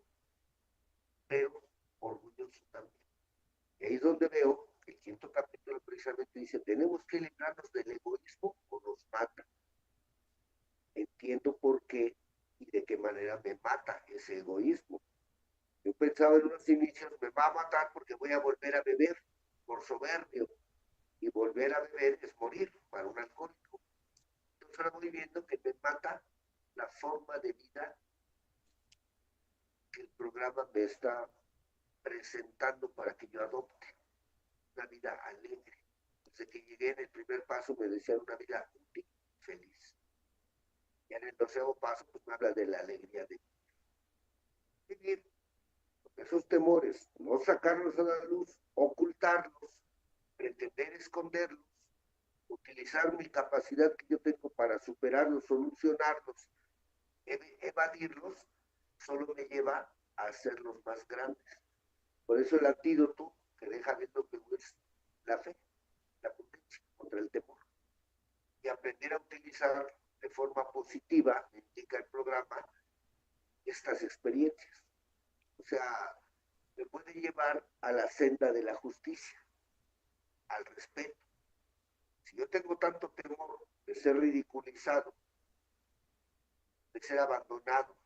pero orgulloso también. Y ahí es donde veo que el quinto capítulo precisamente dice, tenemos que librarnos del egoísmo o nos mata. Entiendo por qué y de qué manera me mata ese egoísmo. Yo pensaba en unos inicios, me va a matar porque voy a volver a beber por soberbio. Y volver a beber es morir para un alcohólico. Entonces ahora voy viendo que me mata la forma de vida que el programa me está presentando para que yo adopte. Una vida alegre. Desde que llegué en el primer paso me decían una vida útil, feliz. Y en el 12º paso pues me habla de la alegría de vivir. Esos temores, no sacarlos a la luz, ocultarlos, pretender esconderlos, utilizar mi capacidad que yo tengo para superarlos, solucionarlos, evadirlos, solo me lleva a hacerlos más grandes. Por eso el antídoto que deja viendo que es la fe, la potencia contra el temor. Y aprender a utilizar de forma positiva, me indica el programa, estas experiencias. O sea, me puede llevar a la senda de la justicia, al respeto. Si yo tengo tanto temor de ser ridiculizado, de ser abandonado,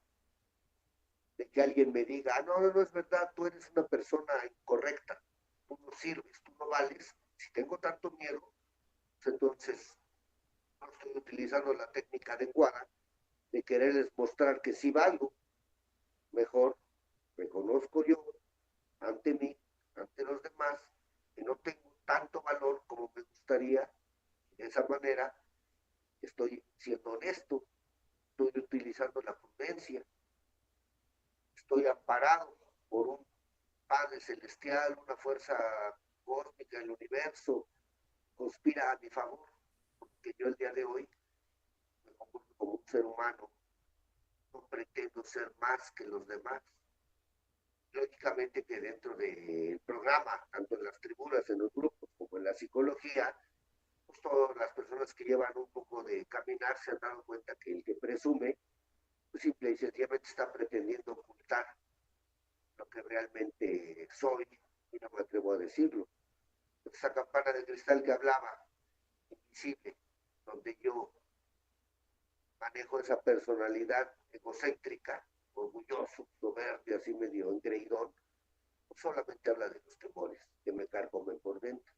de que alguien me diga, no, no, no es verdad, tú eres una persona incorrecta, tú no sirves, tú no vales. Si tengo tanto miedo, pues entonces no estoy utilizando la técnica adecuada de quererles mostrar que sí valgo. Mejor me conozco yo ante mí, ante los demás, que no tengo tanto valor como me gustaría. De esa manera estoy siendo honesto, estoy utilizando la prudencia, estoy amparado por un Padre celestial, una fuerza cósmica, el universo conspira a mi favor, porque yo el día de hoy me comporto como un ser humano, no pretendo ser más que los demás. Lógicamente que dentro del programa, tanto en las tribunas, en los grupos, como en la psicología, pues todas las personas que llevan un poco de caminar se han dado cuenta que el que presume, pues simple y sencillamente está pretendiendo ocultar lo que realmente soy, y no me atrevo a decirlo. Esa campana de cristal que hablaba, invisible, donde yo manejo esa personalidad egocéntrica, orgulloso, soberbio, así medio engreidón, pues solamente habla de los temores que me carcomen por dentro.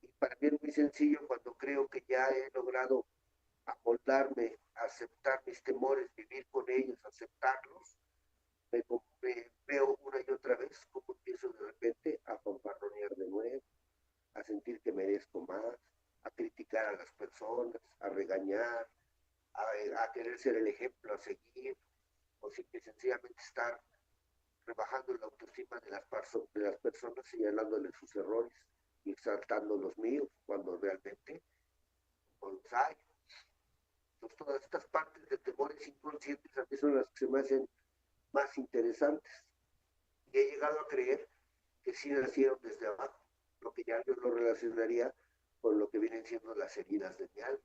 Y para mí es muy sencillo cuando creo que ya he logrado amoldarme, aceptar mis temores, vivir con ellos, aceptarlos, me veo una y otra vez como empiezo de repente a fanfarronear de nuevo, a sentir que merezco más, a criticar a las personas, a regañar, a querer ser el ejemplo a seguir, o simple y sencillamente estar rebajando la autoestima de las personas, señalándoles sus errores y exaltando los míos, cuando realmente no los hay. Entonces, todas estas partes de temores inconscientes a mí son las que se me hacen más interesantes. Y he llegado a creer que sí nacieron desde abajo, lo que ya yo lo relacionaría con lo que vienen siendo las heridas de mi alma,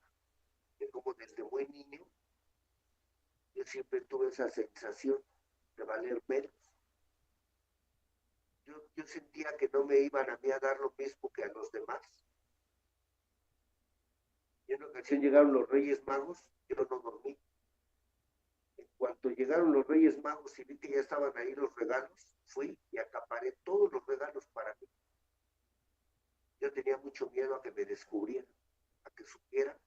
que como desde muy niño yo siempre tuve esa sensación de valer menos. Yo sentía que no me iban a mí a dar lo mismo que a los demás. Y en una ocasión llegaron los Reyes Magos, yo no dormí. En cuanto llegaron los Reyes Magos y vi que ya estaban ahí los regalos, fui y acaparé todos los regalos para mí. Yo tenía mucho miedo a que me descubrieran, a que supieran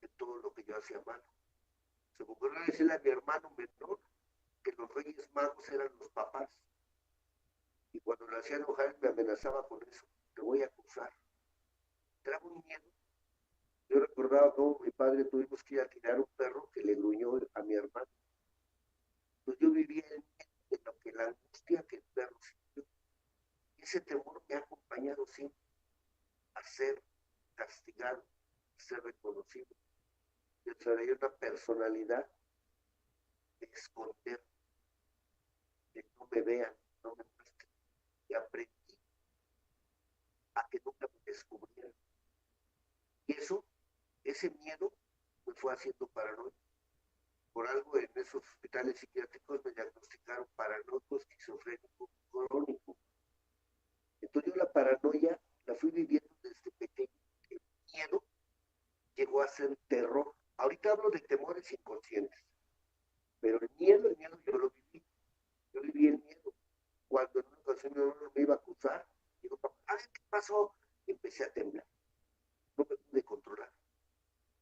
de todo lo que yo hacía mal. Se me ocurrió decirle a mi hermano menor que los Reyes Magos eran los papás. Y cuando lo hacía enojar me amenazaba con eso. Te voy a acusar. Era un miedo. Yo recordaba cómo mi padre tuvimos que ir a tirar un perro que le gruñó a mi hermano. Pues yo vivía el miedo de lo que la angustia que el perro sintió. Ese temor me ha acompañado siempre a ser castigado, a ser reconocido. Yo desarrollé una personalidad de esconder, de no me vean, no me muestren. Y aprendí a que nunca me descubrieran. Y eso, ese miedo, me fue haciendo paranoia. Por algo en esos hospitales psiquiátricos me diagnosticaron paranoico esquizofrénico crónico. Entonces yo la paranoia la fui viviendo desde pequeño. El miedo llegó a ser terror. Ahorita hablo de temores inconscientes, pero el miedo yo lo viví. Yo viví el miedo. Cuando en una ocasión mi hermano me iba a acusar, digo, papá, ¿qué pasó? Y empecé a temblar. No me pude controlar.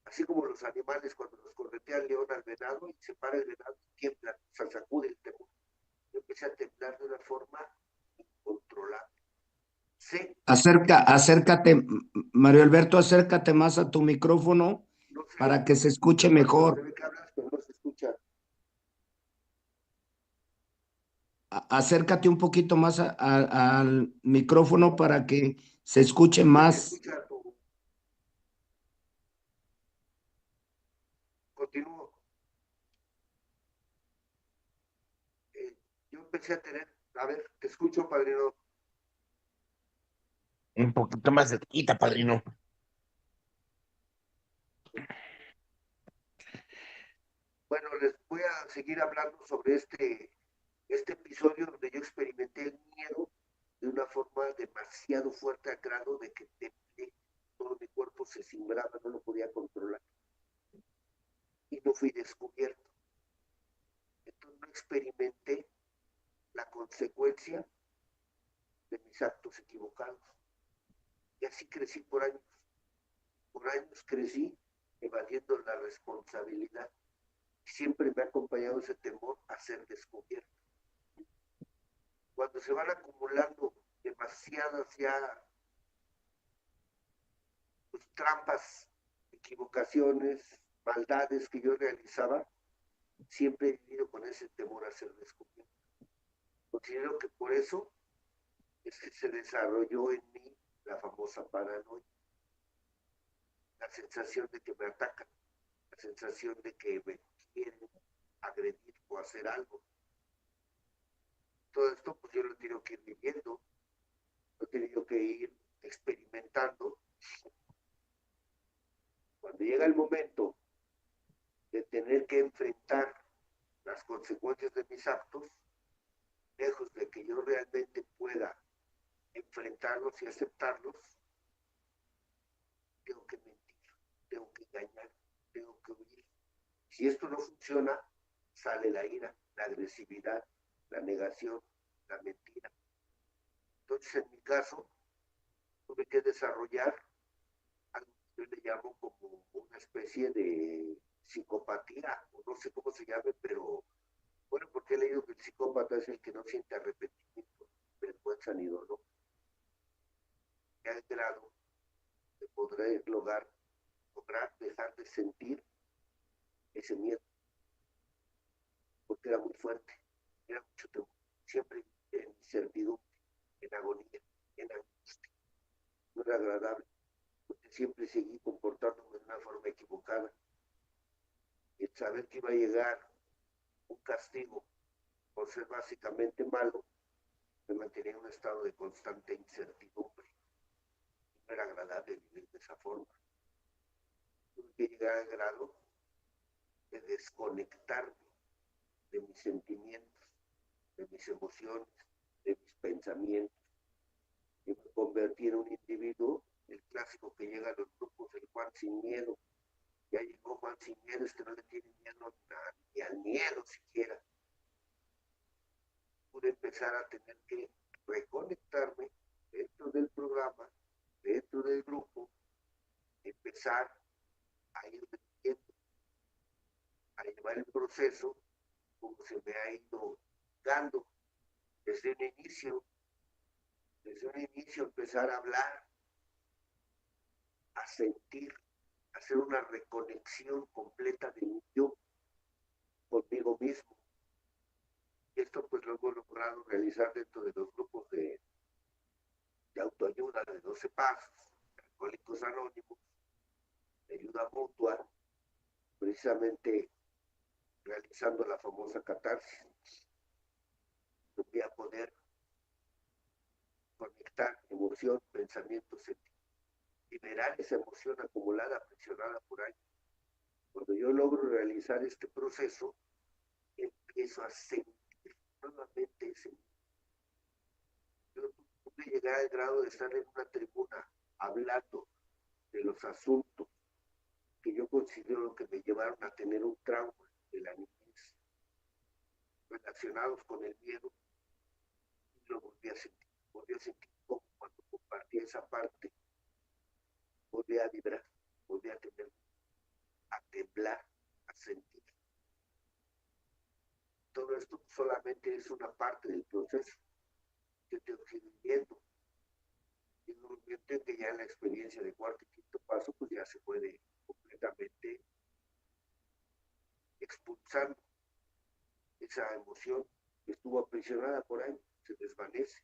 Así como los animales cuando los corretea el león al venado y se para el venado y tiembla, se sacude el temor. Yo empecé a temblar de una forma incontrolable. Sé, Acércate, Mario Alberto, acércate más a tu micrófono no sé, para que se escuche se mejor. ve que hablas, pero no se escucha. Acércate un poquito más al micrófono para que se escuche No se más. escucha tu... Continúo. Yo empecé a tener, a ver, te escucho, padrino. Un poquito más de quita, padrino. Bueno, les voy a seguir hablando sobre este episodio donde yo experimenté el miedo de una forma demasiado fuerte al grado de que temblé, todo mi cuerpo se cimbraba, no lo podía controlar y no fui descubierto. Entonces no experimenté la consecuencia de mis actos equivocados. Y así crecí por años. Por años crecí evadiendo la responsabilidad. Siempre me ha acompañado ese temor a ser descubierto. Cuando se van acumulando demasiadas ya pues, trampas, equivocaciones, maldades que yo realizaba, siempre he vivido con ese temor a ser descubierto. Considero que por eso es que se desarrolló en mí la famosa paranoia, la sensación de que me atacan, la sensación de que me quieren agredir o hacer algo. Todo esto pues yo lo he tenido que ir viviendo, lo he tenido que ir experimentando. Cuando llega el momento de tener que enfrentar las consecuencias de mis actos, lejos de que yo realmente pueda enfrentarlos y aceptarlos, tengo que mentir, tengo que engañar, tengo que huir. Si esto no funciona, sale la ira, la agresividad, la negación, la mentira. Entonces, en mi caso, tuve que desarrollar algo que yo le llamo como una especie de psicopatía, o no sé cómo se llame, pero bueno, porque he leído que el psicópata es el que no siente arrepentimiento, vergüenza ni dolor. Que al grado de poder lograr dejar de sentir ese miedo, porque era muy fuerte, era mucho temor, siempre en incertidumbre, en agonía, en angustia. No era agradable, porque siempre seguí comportándome de una forma equivocada. Y el saber que iba a llegar un castigo por ser básicamente malo, me mantenía en un estado de constante incertidumbre. No era agradable vivir de esa forma. Tuve que llegar al grado de desconectarme de mis sentimientos, de mis emociones, de mis pensamientos. Y me convertí en un individuo, el clásico que llega a los grupos, el Juan sin miedo. Ya llegó Juan sin miedo, es que no le tiene miedo ni al miedo siquiera. Pude empezar a tener que reconectarme dentro del programa, dentro del grupo, empezar a ir viendo, a llevar el proceso como se me ha ido dando desde un inicio empezar a hablar, a sentir, a hacer una reconexión completa de mi yo conmigo mismo. Y esto pues lo hemos logrado realizar dentro de los grupos de autoayuda de 12 pasos, de Alcohólicos Anónimos, de ayuda mutua, precisamente realizando la famosa catarsis. Voy a poder conectar emoción, pensamiento, sentimiento, liberar esa emoción acumulada, aprisionada por años. Cuando yo logro realizar este proceso, empiezo a sentir nuevamente ese. Yo pude llegar al grado de estar en una tribuna hablando de los asuntos que yo considero que me llevaron a tener un trauma de la niñez, relacionados con el miedo, y lo volví a sentir como cuando compartí esa parte, volví a vibrar, volví a tener, a temblar, a sentir. Todo esto solamente es una parte del proceso que te estoy viviendo. Y en un momento en que ya en la experiencia de cuarto y quinto paso, pues ya se puede completamente expulsando esa emoción que estuvo aprisionada por ahí, se desvanece.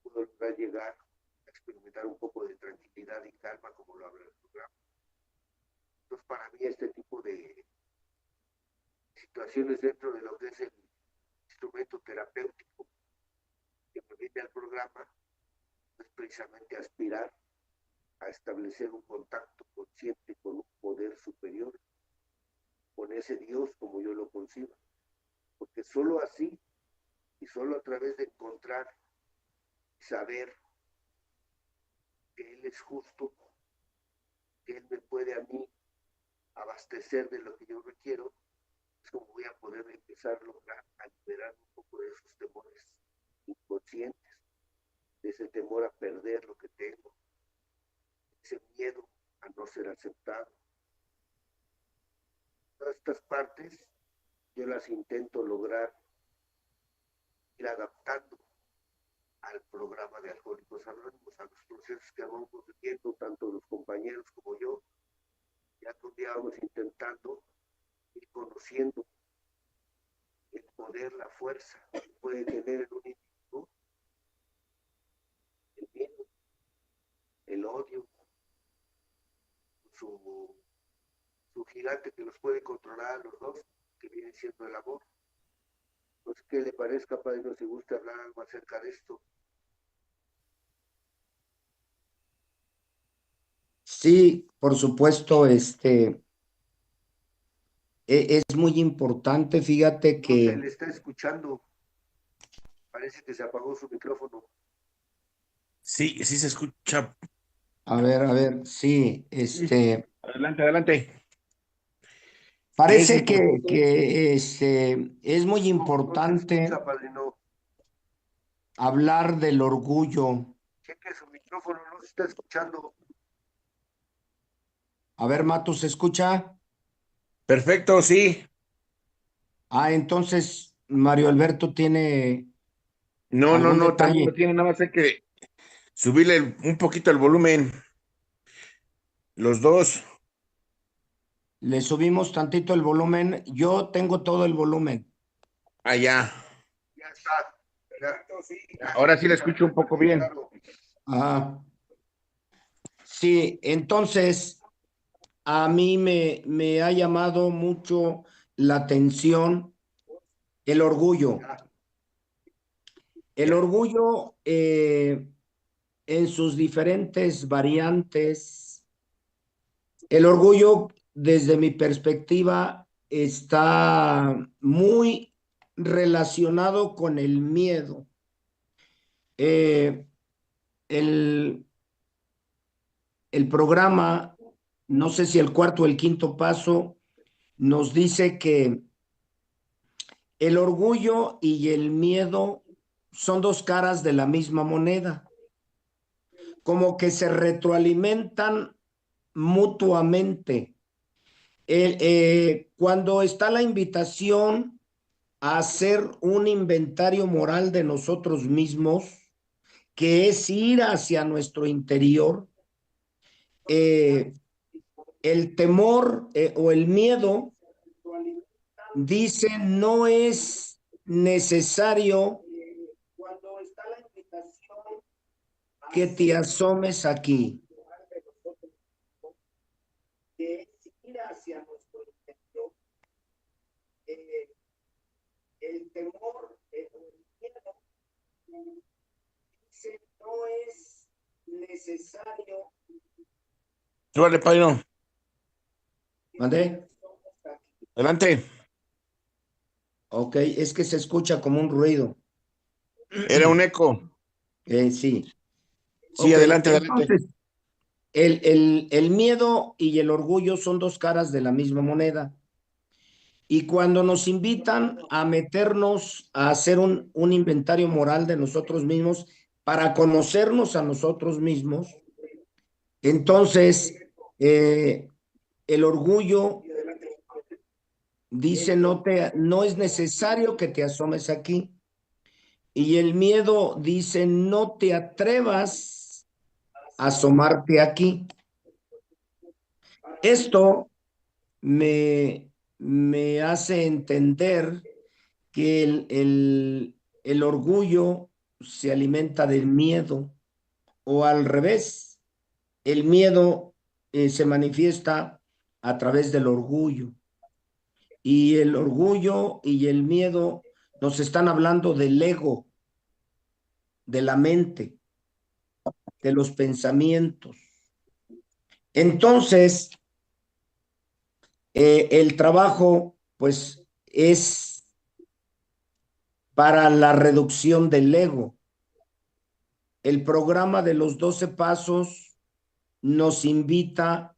Puedo lograr llegar a experimentar un poco de tranquilidad y calma, como lo habla el programa. Entonces, para mí, este tipo de situaciones dentro de lo que es el instrumento terapéutico que me viene al programa es precisamente aspirar a establecer un contacto consciente con un poder superior, con ese Dios como yo lo concibo. Porque solo así y solo a través de encontrar y saber que Él es justo, que Él me puede a mí abastecer de lo que yo requiero, es como voy a poder empezar a lograr a liberar un poco de esos temores inconscientes, de ese temor a perder lo que tengo, ese miedo a no ser aceptado. Todas estas partes yo las intento lograr ir adaptando al programa de Alcohólicos Anónimos, a los procesos que vamos viviendo, tanto los compañeros como yo. Ya que un día vamos intentando ir conociendo el poder, la fuerza que puede tener en un individuo, el miedo, el odio, su gigante que los puede controlar a los dos, que viene siendo el amor. Pues, ¿qué le parezca, padre? Si gusta hablar algo acerca de esto. Sí, por supuesto, es muy importante, fíjate No se le que, está escuchando. Parece que se apagó su micrófono. Sí, sí se escucha. a ver, sí, Adelante, adelante. ¿Qué es parece importante? que es muy No se importante escucha, padre, no. hablar del orgullo. Cheque su micrófono, no se está escuchando. A ver, Mato, ¿se escucha? Perfecto, sí. Ah, entonces Mario Alberto tiene No, no, algún no, también lo detalle. tiene, nada más hay que subirle un poquito el volumen. Los dos. Le subimos tantito el volumen. Yo tengo todo el volumen. Allá. Ya está. Ahora sí le escucho un poco bien. Claro. Ah, sí, entonces a mí me ha llamado mucho la atención el orgullo. El orgullo en sus diferentes variantes, el orgullo desde mi perspectiva está muy relacionado con el miedo. El, el programa, no sé si el cuarto o el quinto paso, nos dice que el orgullo y el miedo son dos caras de la misma moneda, como que se retroalimentan mutuamente. Cuando está la invitación a hacer un inventario moral de nosotros mismos, que es ir hacia nuestro interior, el temor o el miedo dice no es necesario que te asomes aquí. El temor, el miedo, dice no es necesario. Súbale, Padrino. ¿Mandé? Adelante. Ok, es que se escucha como un ruido. Era un eco. Sí. Sí, Ok, adelante, adelante. entonces, el miedo y el orgullo son dos caras de la misma moneda. Y cuando nos invitan a meternos a hacer un inventario moral de nosotros mismos para conocernos a nosotros mismos, entonces el orgullo dice no es necesario que te asomes aquí. Y el miedo dice no te atrevas a asomarte aquí. Esto me hace entender que el orgullo se alimenta del miedo o al revés, el miedo se manifiesta a través del orgullo y el orgullo y el miedo nos están hablando del ego, de la mente, de los pensamientos. Entonces, el trabajo pues es para la reducción del ego. El programa de los 12 pasos nos invita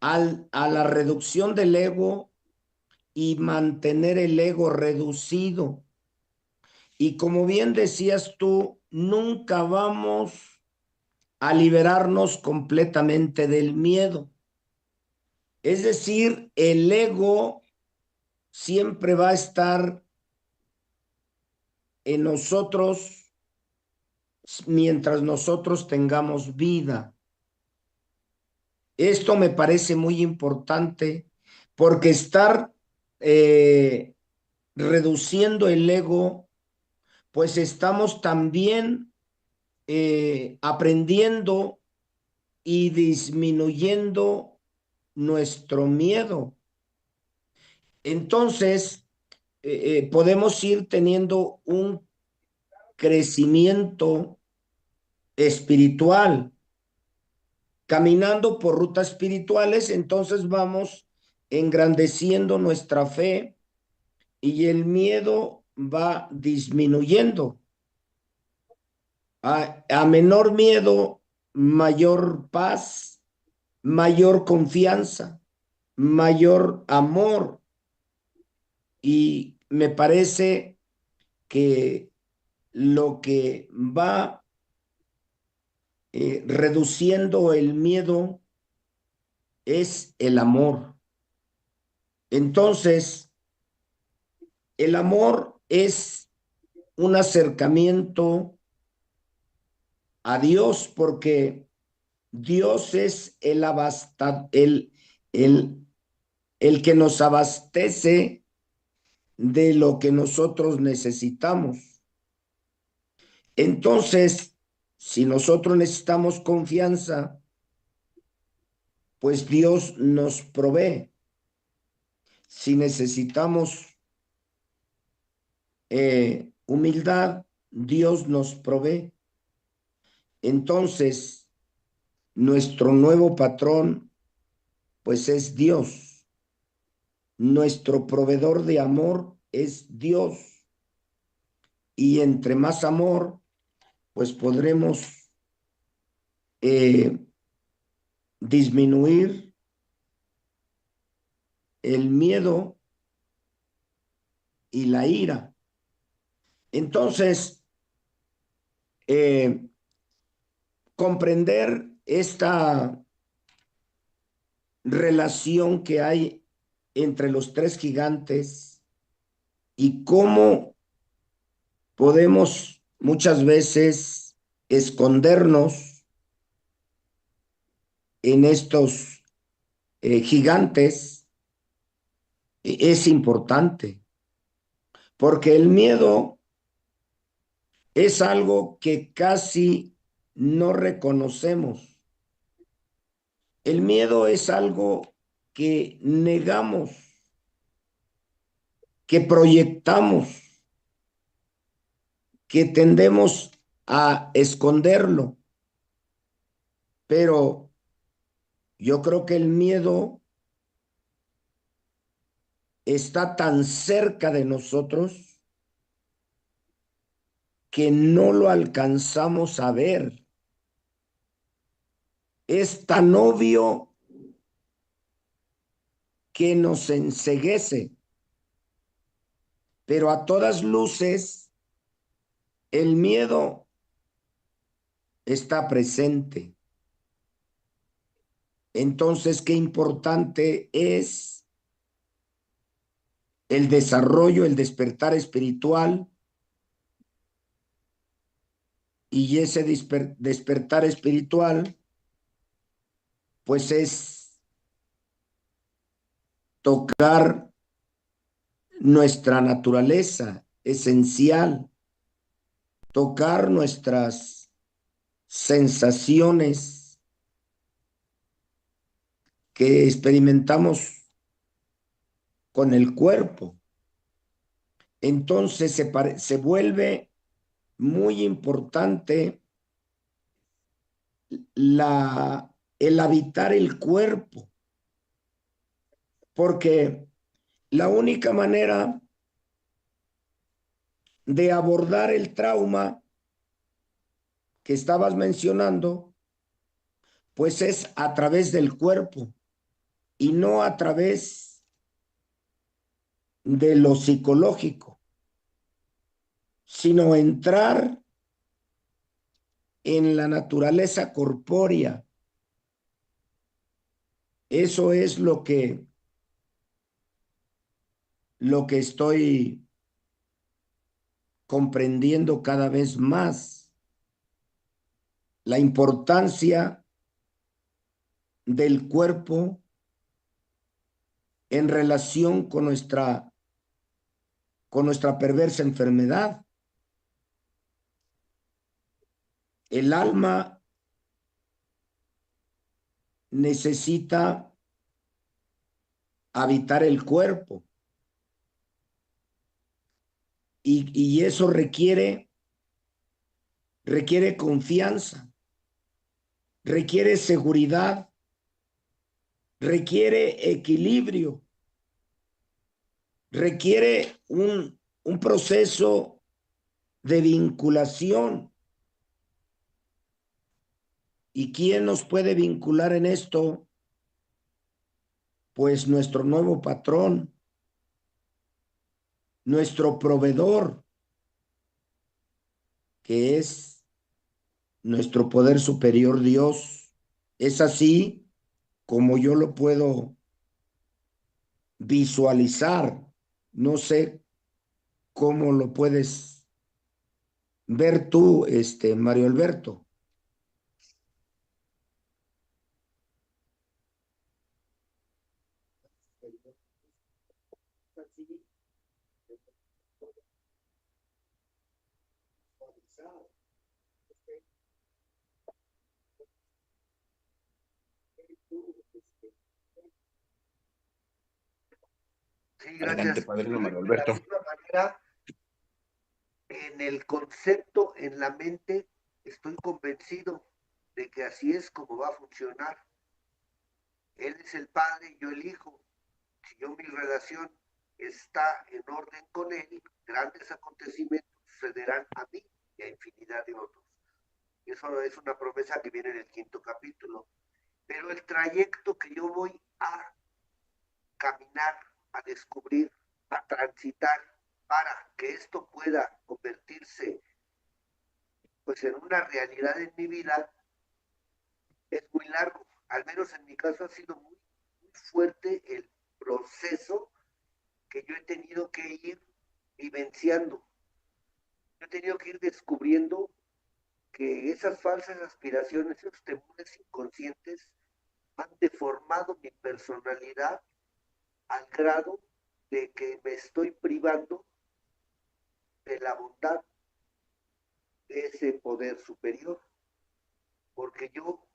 a la reducción del ego y mantener el ego reducido. Y como bien decías tú, nunca vamos a liberarnos completamente del miedo. Es decir, el ego siempre va a estar en nosotros mientras nosotros tengamos vida. Esto me parece muy importante porque estar reduciendo el ego, pues estamos también aprendiendo y disminuyendo nuestro miedo. Entonces, podemos ir teniendo un crecimiento espiritual. Caminando por rutas espirituales, entonces vamos engrandeciendo nuestra fe y el miedo va disminuyendo. A menor miedo, mayor paz, mayor confianza, mayor amor. Y me parece que lo que va reduciendo el miedo es el amor. Entonces, el amor es un acercamiento a Dios porque Dios es el que nos abastece de lo que nosotros necesitamos. Entonces, si nosotros necesitamos confianza, pues Dios nos provee. Si necesitamos humildad, Dios nos provee. Entonces, nuestro nuevo patrón, pues es Dios. Nuestro proveedor de amor es Dios. Y entre más amor, pues podremos disminuir el miedo y la ira. Entonces, comprender esta relación que hay entre los tres gigantes y cómo podemos muchas veces escondernos en estos gigantes es importante, porque el miedo es algo que casi no reconocemos. El miedo es algo que negamos, que proyectamos, que tendemos a esconderlo. Pero yo creo que el miedo está tan cerca de nosotros que no lo alcanzamos a ver. Es tan obvio que nos enceguece, pero a todas luces el miedo está presente. Entonces, qué importante es el desarrollo, el despertar espiritual, y ese despertar espiritual, pues es tocar nuestra naturaleza esencial, tocar nuestras sensaciones que experimentamos con el cuerpo. Entonces se vuelve muy importante el habitar el cuerpo, porque la única manera de abordar el trauma que estabas mencionando, pues es a través del cuerpo y no a través de lo psicológico, sino entrar en la naturaleza corpórea. Eso es lo que estoy comprendiendo cada vez más, la importancia del cuerpo en relación con nuestra perversa enfermedad. El alma necesita habitar el cuerpo y eso requiere confianza, requiere seguridad, requiere equilibrio, requiere un proceso de vinculación. ¿Y quién nos puede vincular en esto? Pues nuestro nuevo patrón, nuestro proveedor, que es nuestro poder superior Dios. Es así como yo lo puedo visualizar. No sé cómo lo puedes ver tú, Mario Alberto. Sí, Adelante, gracias. padrino Mario De la Alberto. misma manera, en el concepto, en la mente, estoy convencido de que así es como va a funcionar. Él es el padre y yo el hijo. Si yo mi relación está en orden con él, grandes acontecimientos sucederán a mí y a infinidad de otros. Y eso es una promesa que viene en el 5.º capítulo. Pero el trayecto que yo voy a caminar, a descubrir, a transitar para que esto pueda convertirse pues en una realidad en mi vida es muy largo. Al menos en mi caso ha sido muy, muy fuerte el proceso que yo he tenido que ir vivenciando. Yo he tenido que ir descubriendo que esas falsas aspiraciones, esos temores inconscientes han deformado mi personalidad al grado de que me estoy privando de la bondad de ese poder superior, porque yo,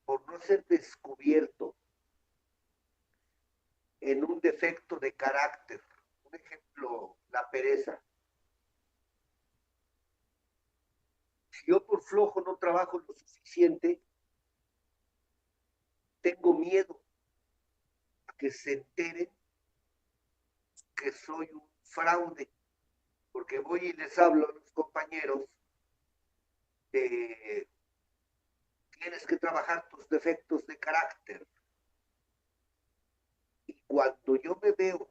por no ser descubierto en un defecto de carácter, un ejemplo, la pereza. Si yo por flojo no trabajo lo suficiente, tengo miedo a que se enteren que soy un fraude, porque voy y les hablo a los compañeros de tienes que trabajar tus defectos de carácter. Y cuando yo me veo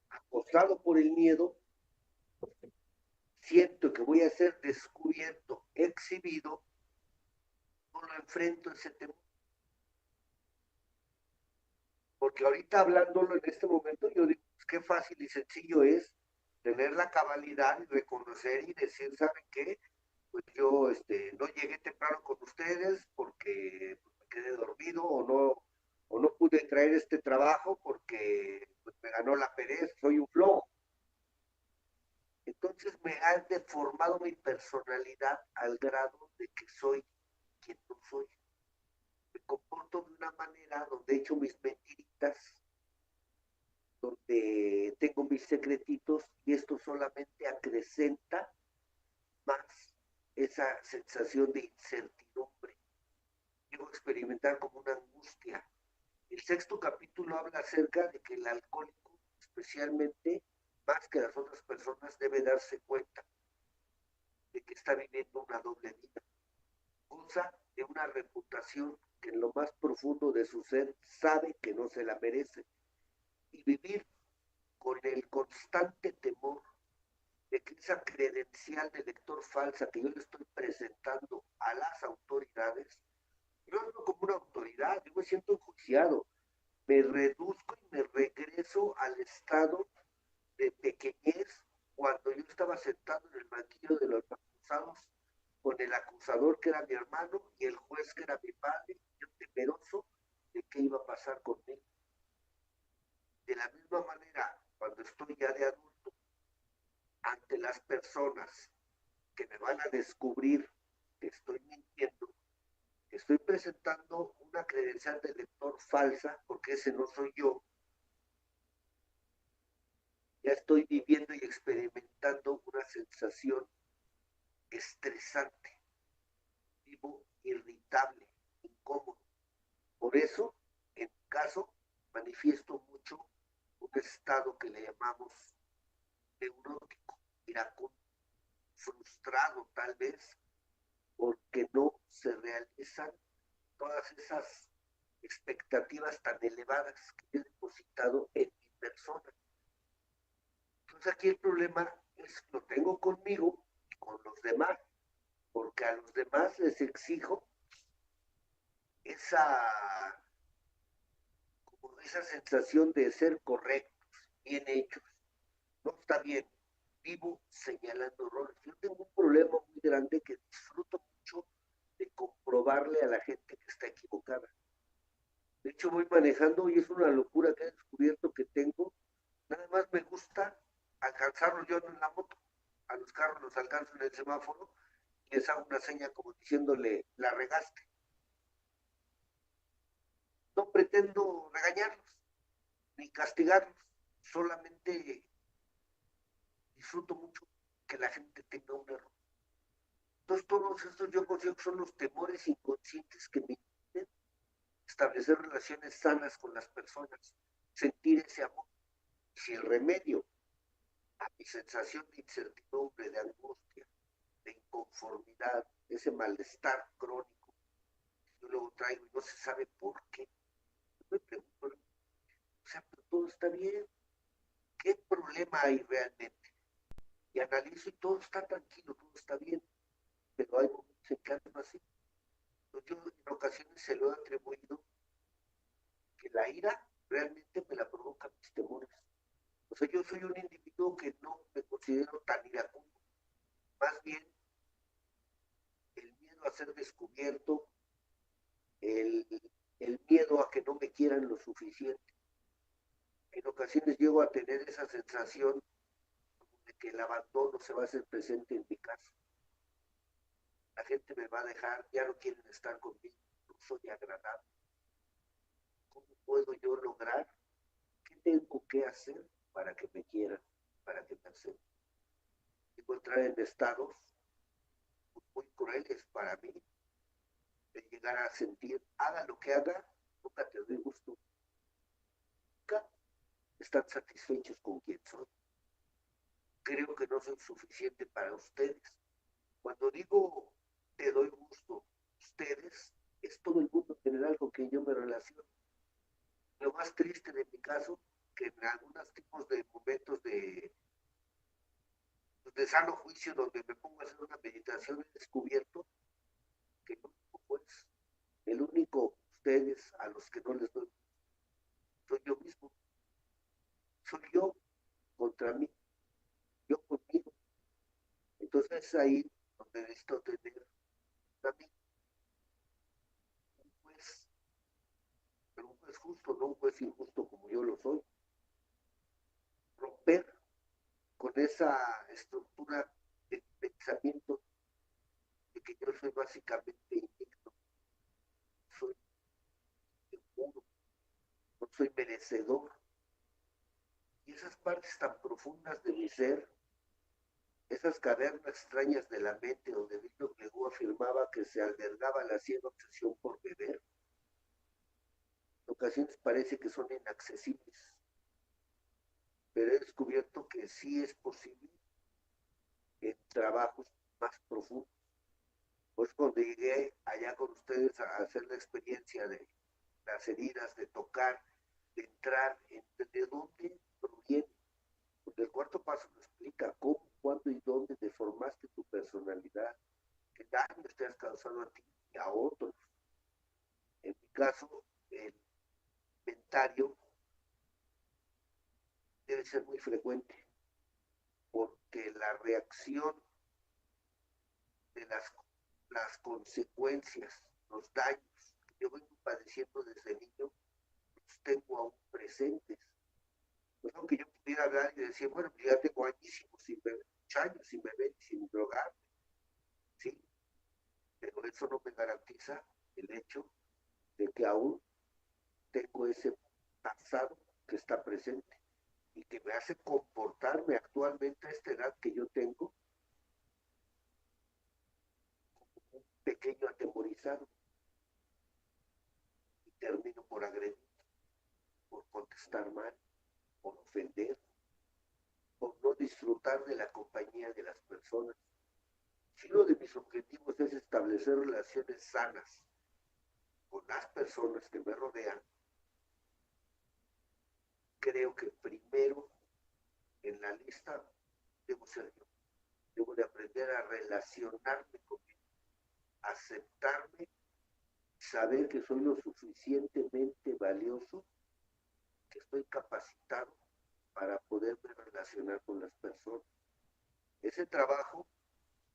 acosado por el miedo, siento que voy a ser descubierto, exhibido, no lo enfrento ese temor. Porque ahorita hablándolo en este momento, yo digo, pues qué fácil y sencillo es tener la cabalidad y reconocer y decir, ¿saben qué? Pues yo no llegué temprano con ustedes porque pues, me quedé dormido o no pude traer este trabajo porque pues, me ganó la pereza, soy un flojo. Entonces me ha deformado mi personalidad al grado de que soy quien no soy. Me comporto de una manera donde he hecho mis mentiritas, donde tengo mis secretitos y esto solamente acrecenta más esa sensación de incertidumbre. Llego a experimentar como una angustia. El 6.º capítulo habla acerca de que el alcohólico, especialmente más que las otras personas, debe darse cuenta de que está viviendo una doble vida. Goza de una reputación que en lo más profundo de su ser sabe que no se la merece. Y vivir con el constante temor de que esa credencial de lector falsa que yo le estoy presentando a las autoridades, yo hablo como una autoridad, yo me siento enjuiciado, me reduzco y me regreso al estado de pequeñez cuando yo estaba sentado en el banquillo de los acusados con el acusador que era mi hermano y el juez que era mi padre, yo temeroso de qué iba a pasar conmigo. De la misma manera, cuando estoy ya de adulto, ante las personas que me van a descubrir que estoy mintiendo, estoy presentando una credencial de lector falsa, porque ese no soy yo, ya estoy viviendo y experimentando una sensación estresante, vivo irritable, incómodo. Por eso, en mi caso, manifiesto mucho un estado que le llamamos neurótico, iracundo, frustrado tal vez, porque no se realizan todas esas expectativas tan elevadas que he depositado en mi persona. Entonces aquí el problema es que lo tengo conmigo y con los demás, porque a los demás les exijo esa, como esa sensación de ser correctos, bien hechos. No está bien, vivo señalando errores. Yo tengo un problema muy grande que disfruto mucho de comprobarle a la gente que está equivocada. De hecho, voy manejando y es una locura que he descubierto que tengo. Nada más me gusta alcanzarlos yo en la moto. A los carros los alcanzo en el semáforo y les hago una seña como diciéndole, la regaste. No pretendo regañarlos ni castigarlos, solamente disfruto mucho que la gente tenga un error. Entonces, todos estos yo considero que son los temores inconscientes que me impiden establecer relaciones sanas con las personas, sentir ese amor. Si el remedio a mi sensación de incertidumbre, de angustia, de inconformidad, ese malestar crónico, yo luego traigo y no se sabe por qué, me pregunto, o sea, pero todo está bien, ¿qué problema hay realmente? Y analizo y todo está tranquilo, todo está bien, pero hay momentos en que ando así. Entonces, yo en ocasiones se lo he atribuido que la ira realmente me la provocan mis temores. O sea, yo soy un individuo que no me considero tan iracundo. Más bien, el miedo a ser descubierto, el, el miedo a que no me quieran lo suficiente. En ocasiones llego a tener esa sensación de que el abandono se va a hacer presente en mi casa. La gente me va a dejar, ya no quieren estar conmigo, no soy agradable. ¿Cómo puedo yo lograr? ¿Qué tengo que hacer para que me quieran, para que me acepten? Llego a entrar en estados muy crueles para mí, de llegar a sentir, haga lo que haga, nunca te doy gusto, nunca están satisfechos con quien soy. Creo que no soy suficiente para ustedes. Cuando digo te doy gusto, ustedes, es todo el mundo en general con quien yo me relaciono. Lo más triste de mi caso, que en algunos tipos de momentos de sano juicio donde me pongo a hacer una meditación he descubierto que no, pues, el único ustedes a los que no les doy soy yo mismo, soy yo contra mí, yo conmigo. Entonces es ahí donde necesito tener también un juez, pero un juez justo, no un juez injusto como yo lo soy. Romper con esa estructura de pensamiento de que yo soy básicamente indigno, soy impuro, no soy merecedor. Y esas partes tan profundas de mi ser, esas cavernas extrañas de la mente donde Víctor Hugo afirmaba que se albergaba la ciega obsesión por beber, en ocasiones parece que son inaccesibles, pero he descubierto que sí es posible en trabajos más profundos. Pues cuando llegué allá con ustedes a hacer la experiencia de las heridas, de tocar, de entrar, de dónde proviene. Porque el cuarto paso nos explica cómo, cuándo y dónde deformaste tu personalidad, qué daño te has causado a ti y a otros. En mi caso, el inventario debe ser muy frecuente, porque la reacción de las consecuencias, los daños que yo vengo padeciendo desde niño, los tengo aún presentes. Pues aunque yo pudiera hablar y decir, bueno, pues ya tengo añísimos sin beber, 8 años sin beber y sin drogar, sí, pero eso no me garantiza el hecho de que aún tengo ese pasado que está presente y que me hace comportarme actualmente a esta edad que yo tengo como un pequeño atemorizado y termino por agredir, por contestar mal, por ofender, por no disfrutar de la compañía de las personas. Si uno de mis objetivos es establecer relaciones sanas con las personas que me rodean, creo que primero en la lista debo ser yo. Debo de aprender a relacionarme conmigo, aceptarme, saber que soy lo suficientemente valioso, que estoy capacitado para poderme relacionar con las personas. Ese trabajo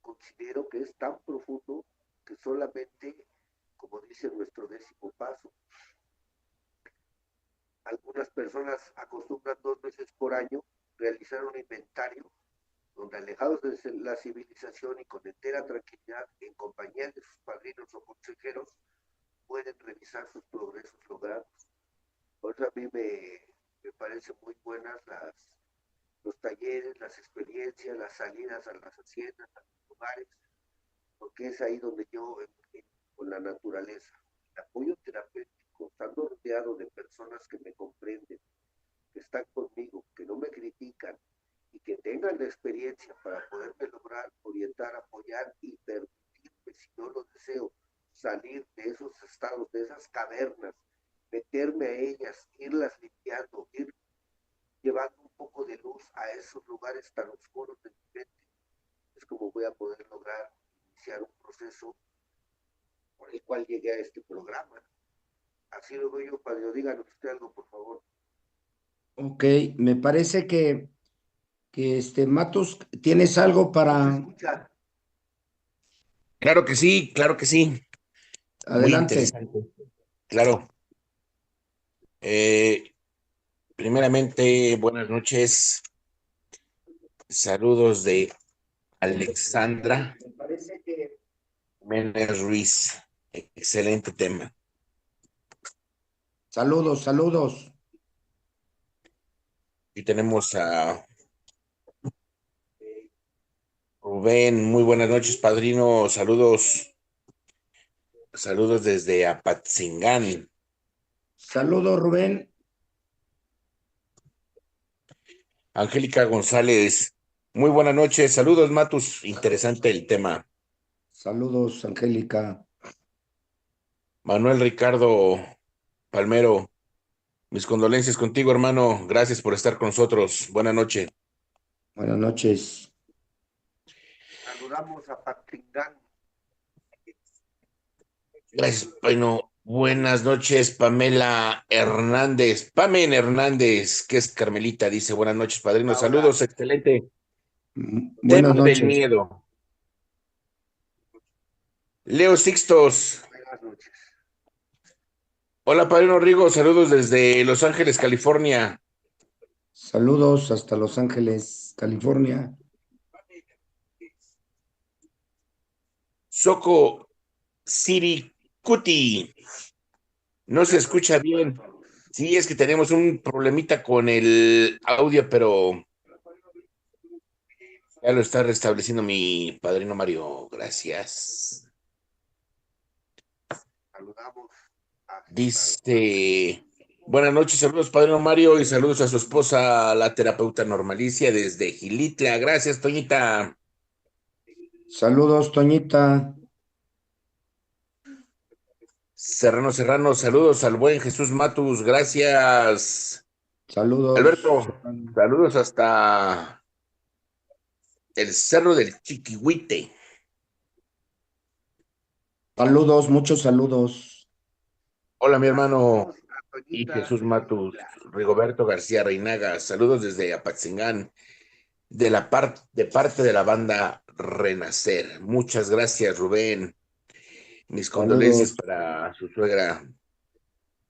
considero que es tan profundo que solamente, como dice nuestro 10º paso, algunas personas acostumbran 2 veces por año realizar un inventario donde, alejados de la civilización y con entera tranquilidad, en compañía de sus padrinos o consejeros, pueden revisar sus progresos logrados. Por eso a mí me parecen muy buenas los talleres, las experiencias, las salidas a las haciendas, a los lugares, porque es ahí donde yo, con la naturaleza, el apoyo terapéutico, estando rodeado de personas que me comprenden, que están conmigo, que no me critican y que tengan la experiencia para poderme lograr orientar, apoyar y permitirme, si yo lo deseo, salir de esos estados, de esas cavernas, meterme a ellas, irlas limpiando, ir llevando un poco de luz a esos lugares tan oscuros de mi mente. Es como voy a poder lograr iniciar un proceso por el cual llegué a este programa. Así lo veo yo, padre. Díganos usted algo, por favor. Ok, me parece que Matos, ¿tienes algo ¿No se para escucha? Claro que sí, claro que sí. Muy adelante? interesante. Claro. Eh, Primeramente, buenas noches. Saludos de Alexandra Me parece que Méndez Ruiz. Excelente tema. saludos, saludos. Y tenemos a Rubén. Muy buenas noches, padrino. Saludos, saludos desde Apatzingán. Saludos, Rubén. Angélica González. Muy buenas noches. Saludos, Matus. Interesante el tema. Saludos, Angélica. Manuel Ricardo Palmero. Mis condolencias contigo, hermano. Gracias por estar con nosotros. Buenas noches. Buenas noches. Saludamos a Patringán. Gracias, bueno. Buenas noches, Pamela Hernández. Pamen Hernández, que es Carmelita, dice buenas noches, padrino. Laura. Saludos, excelente. Buenas Tema del noches. miedo. Leo Sixtos. Buenas noches. Hola, padrino Rigo. Saludos desde Los Ángeles, California. Saludos hasta Los Ángeles, California. Soco City Cuti. No se escucha bien. Sí, es que tenemos un problemita con el audio, pero ya lo está restableciendo mi padrino Mario. Gracias. Saludamos a Dice, buenas noches, saludos padrino Mario y saludos a su esposa, la terapeuta Normalicia desde Gilitla. Gracias, Toñita. Saludos, Toñita. Serrano, saludos al buen Jesús Matus. Gracias. Saludos. Alberto, saludos hasta el Cerro del Chiquihuite. Saludos, muchos saludos. Hola, mi hermano Saludamos a y Toñita Jesús de Matus, Gilitla. Rigoberto García Reinaga. Saludos desde Apatzingán, de parte de la banda Renacer. Muchas gracias, Rubén. Mis condolencias Saludos, para su suegra.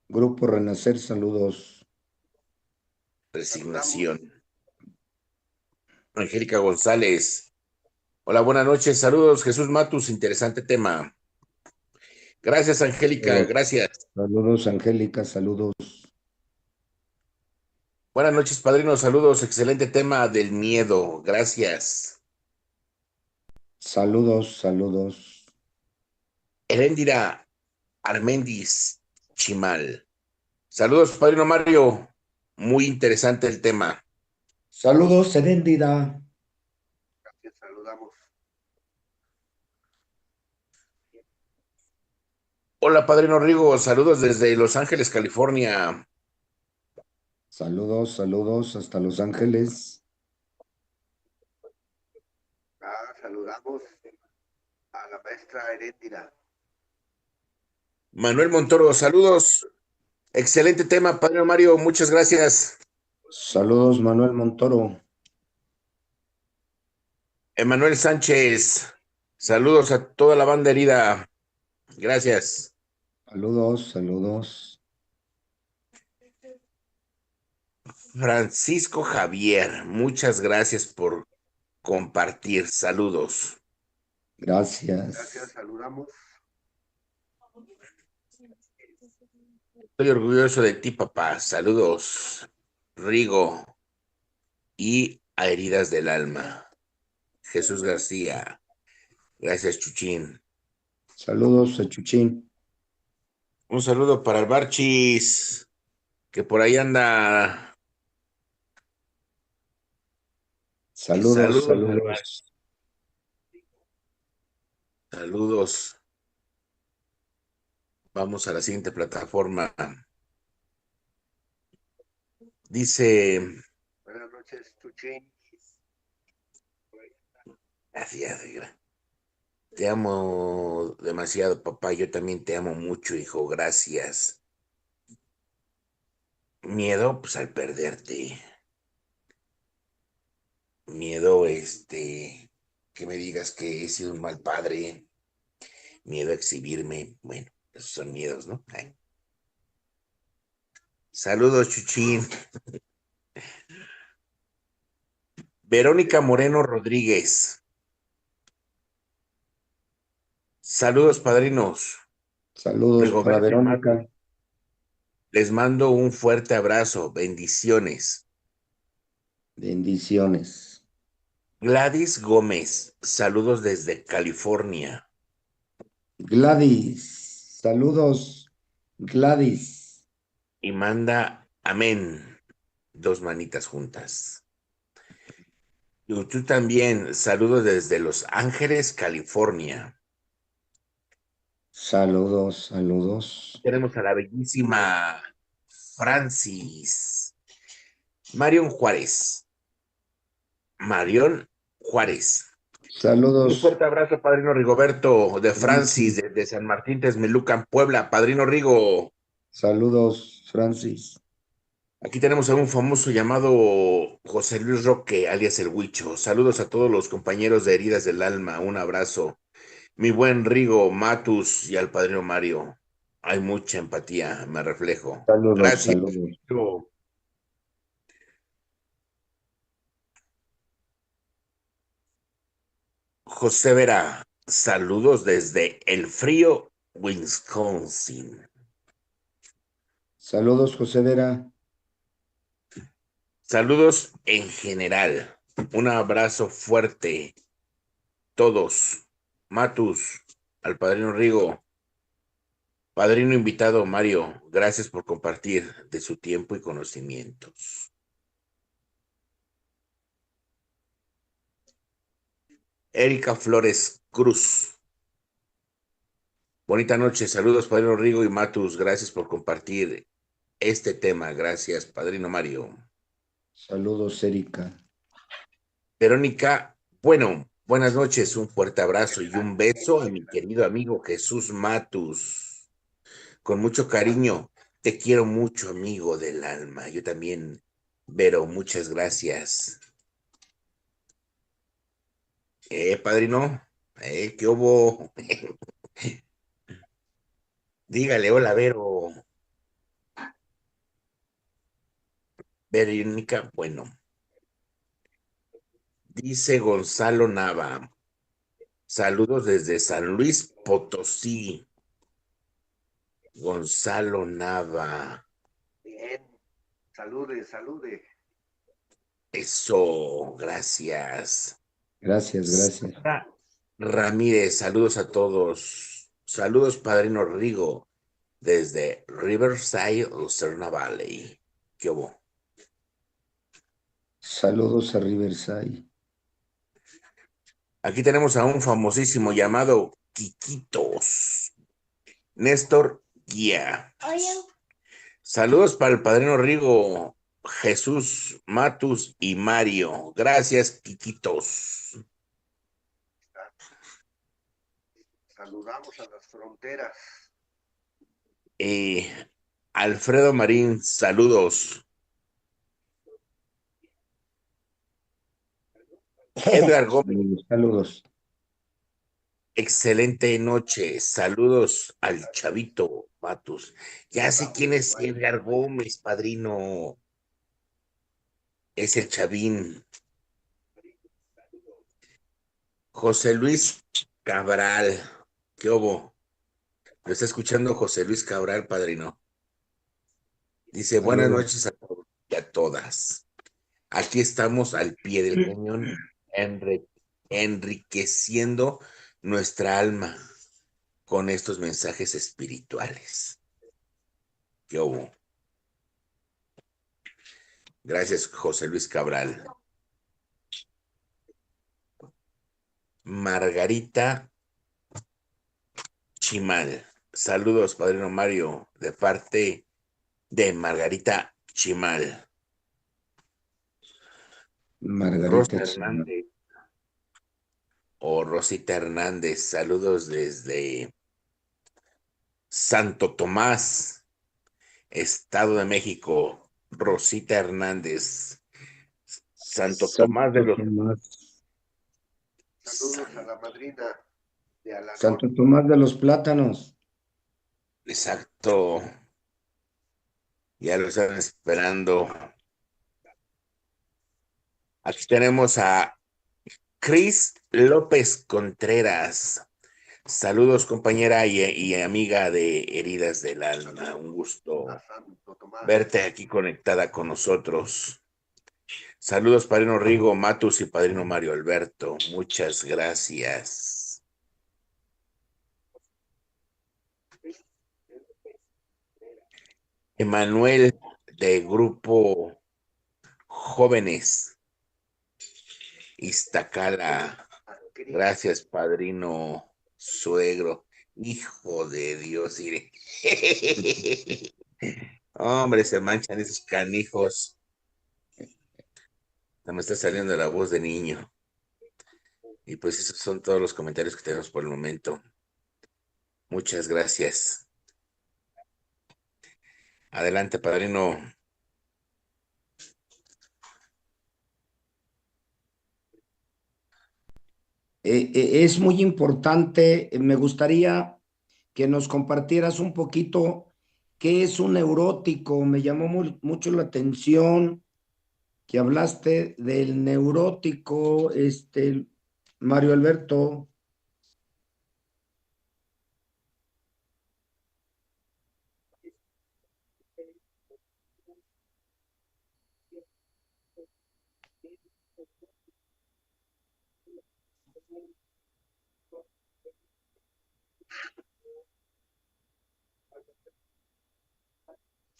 Grupo Renacer, saludos. Saludamos Resignación. Angélica González. Hola, buenas noches. Saludos, Jesús Matus. Interesante tema. Gracias, Angélica. Gracias. Saludos, Angélica, saludos. Buenas noches, padrino. Saludos. Excelente tema del miedo. Gracias. Saludos, saludos. Heréndira Armendis Chimal. Saludos, padrino Mario. Muy interesante el tema. Saludos, Heréndira. Gracias, saludamos. Hola, padrino Rigo. Saludos desde Los Ángeles, California. Saludos, saludos hasta Los Ángeles. Saludamos a la maestra Heréndira. Manuel Montoro, saludos. Excelente tema, padrino Mario. Muchas gracias. Saludos, Manuel Montoro. Emanuel Sánchez, saludos a toda la banda herida. Gracias. Saludos, saludos. Francisco Javier, muchas gracias por compartir. Saludos. Gracias. Gracias, saludamos. Estoy orgulloso de ti, papá. Saludos, Rigo y a heridas del alma. Jesús García. Gracias, Chuchín. Saludos a Chuchín. Un saludo para el Barchis, que por ahí anda. Saludos, Saludos al saludos. Saludos. Vamos a la siguiente plataforma. Dice, Buenas noches, Chuchín. gracias, te amo demasiado, papá. Yo también te amo mucho, hijo. Gracias. Miedo, pues al perderte. Miedo, que me digas que he sido un mal padre. Miedo a exhibirme. Bueno, esos son miedos, ¿no? Ay. Saludos, Chuchín. Verónica Moreno Rodríguez. Saludos, padrinos. Saludos para Rigoberto y Verónica. Mato. Les mando un fuerte abrazo. Bendiciones. Bendiciones. Gladys Gómez. Saludos desde California. Gladys. Saludos, Gladys. Y manda amén. 2 manitas juntas. Y tú también. Saludos desde Los Ángeles, California. Saludos, saludos. Tenemos a la bellísima Francis. Marión Juárez. Marión Juárez. Un Saludos, fuerte abrazo, padrino Rigoberto, de Francis, Francis. de San Martín Texmelucan, Puebla. Padrino Rigo. Saludos, Francis. Aquí tenemos a un famoso llamado José Luis Roque, alias El Huicho. Saludos a todos los compañeros de Heridas del Alma. Un abrazo. Mi buen Rigo, Matus y al padrino Mario. Hay mucha empatía, me reflejo. Saludos, Gracias. saludos. José Vera, saludos desde el frío Wisconsin. Saludos, José Vera. Saludos en general. Un abrazo fuerte. Todos. Matus, al padrino Rigo. Padrino invitado Mario, gracias por compartir de su tiempo y conocimientos. Erika Flores Cruz. Bonita noche, saludos padrino Rigo y Matus, gracias por compartir este tema, gracias padrino Mario. Saludos, Erika. Verónica, bueno, buenas noches, un fuerte abrazo y un beso a mi querido amigo Jesús Matus. Con mucho cariño, te quiero mucho, amigo del alma. Yo también, Vero, muchas gracias. Padrino, ¿qué hubo? Dígale, hola, Vero. Verónica, bueno. Dice Gonzalo Nava. Saludos desde San Luis Potosí. Gonzalo Nava. Bien. Salude, salude. Eso, gracias. Gracias, gracias. Sara Ramírez, saludos a todos. Saludos, padrino Rigo, desde Riverside, Lucerna Valley. ¿Qué hubo? Saludos a Riverside. Aquí tenemos a un famosísimo llamado Quiquitos. Néstor Guía. Saludos para el padrino Rigo, Jesús, Matus y Mario. Gracias, Quiquitos. Saludamos a las fronteras. Alfredo Marín, saludos. Edgar Gómez. Saludos. Excelente noche. Saludos al chavito Matus. Ya sé quién es Edgar Gómez, padrino. Es el chavín. José Luis Cabral. ¿Qué hubo? Lo está escuchando José Luis Cabral, padrino. Dice, buenas Saludos. noches a todos y a todas. Aquí estamos al pie del cañón, enriqueciendo nuestra alma con estos mensajes espirituales. ¿Qué hubo? Gracias, José Luis Cabral. Margarita Chimal. Saludos, padrino Mario, de parte de Margarita Chimal. Margarita Rosa Chimal. Hernández o Rosita Hernández, saludos desde Santo Tomás, Estado de México. Rosita Hernández, Santo Tomás de Santo los... Tomás. Saludos a la madrina de Alanón. Santo Tomás de los Plátanos. Exacto, ya lo están esperando. Aquí tenemos a Cris López Contreras. Saludos, compañera y amiga de Heridas del Alma. Un gusto A Santo Tomás. verte aquí conectada con nosotros. Saludos, padrino Rigo, Matus y padrino Mario Alberto. Muchas gracias. Emanuel, de Grupo Jóvenes Iztacala. Gracias, padrino suegro. Hijo de Dios, iré. Hombre, se manchan esos canijos. Me está saliendo la voz de niño. Y pues esos son todos los comentarios que tenemos por el momento. Muchas gracias. Adelante, padrino. Es muy importante, me gustaría que nos compartieras un poquito qué es un neurótico. Me llamó mucho la atención que hablaste del neurótico, Mario Alberto.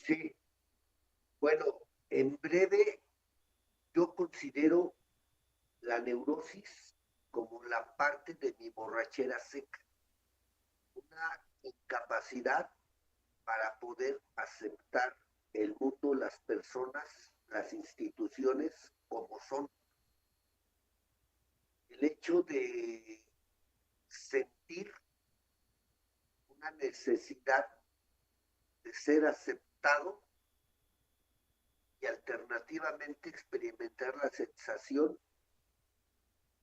Sí, bueno, en breve yo considero la neurosis como la parte de mi borrachera seca, una incapacidad para poder aceptar el mundo, las personas, las instituciones como son. El hecho de sentir una necesidad de ser aceptado y alternativamente experimentar la sensación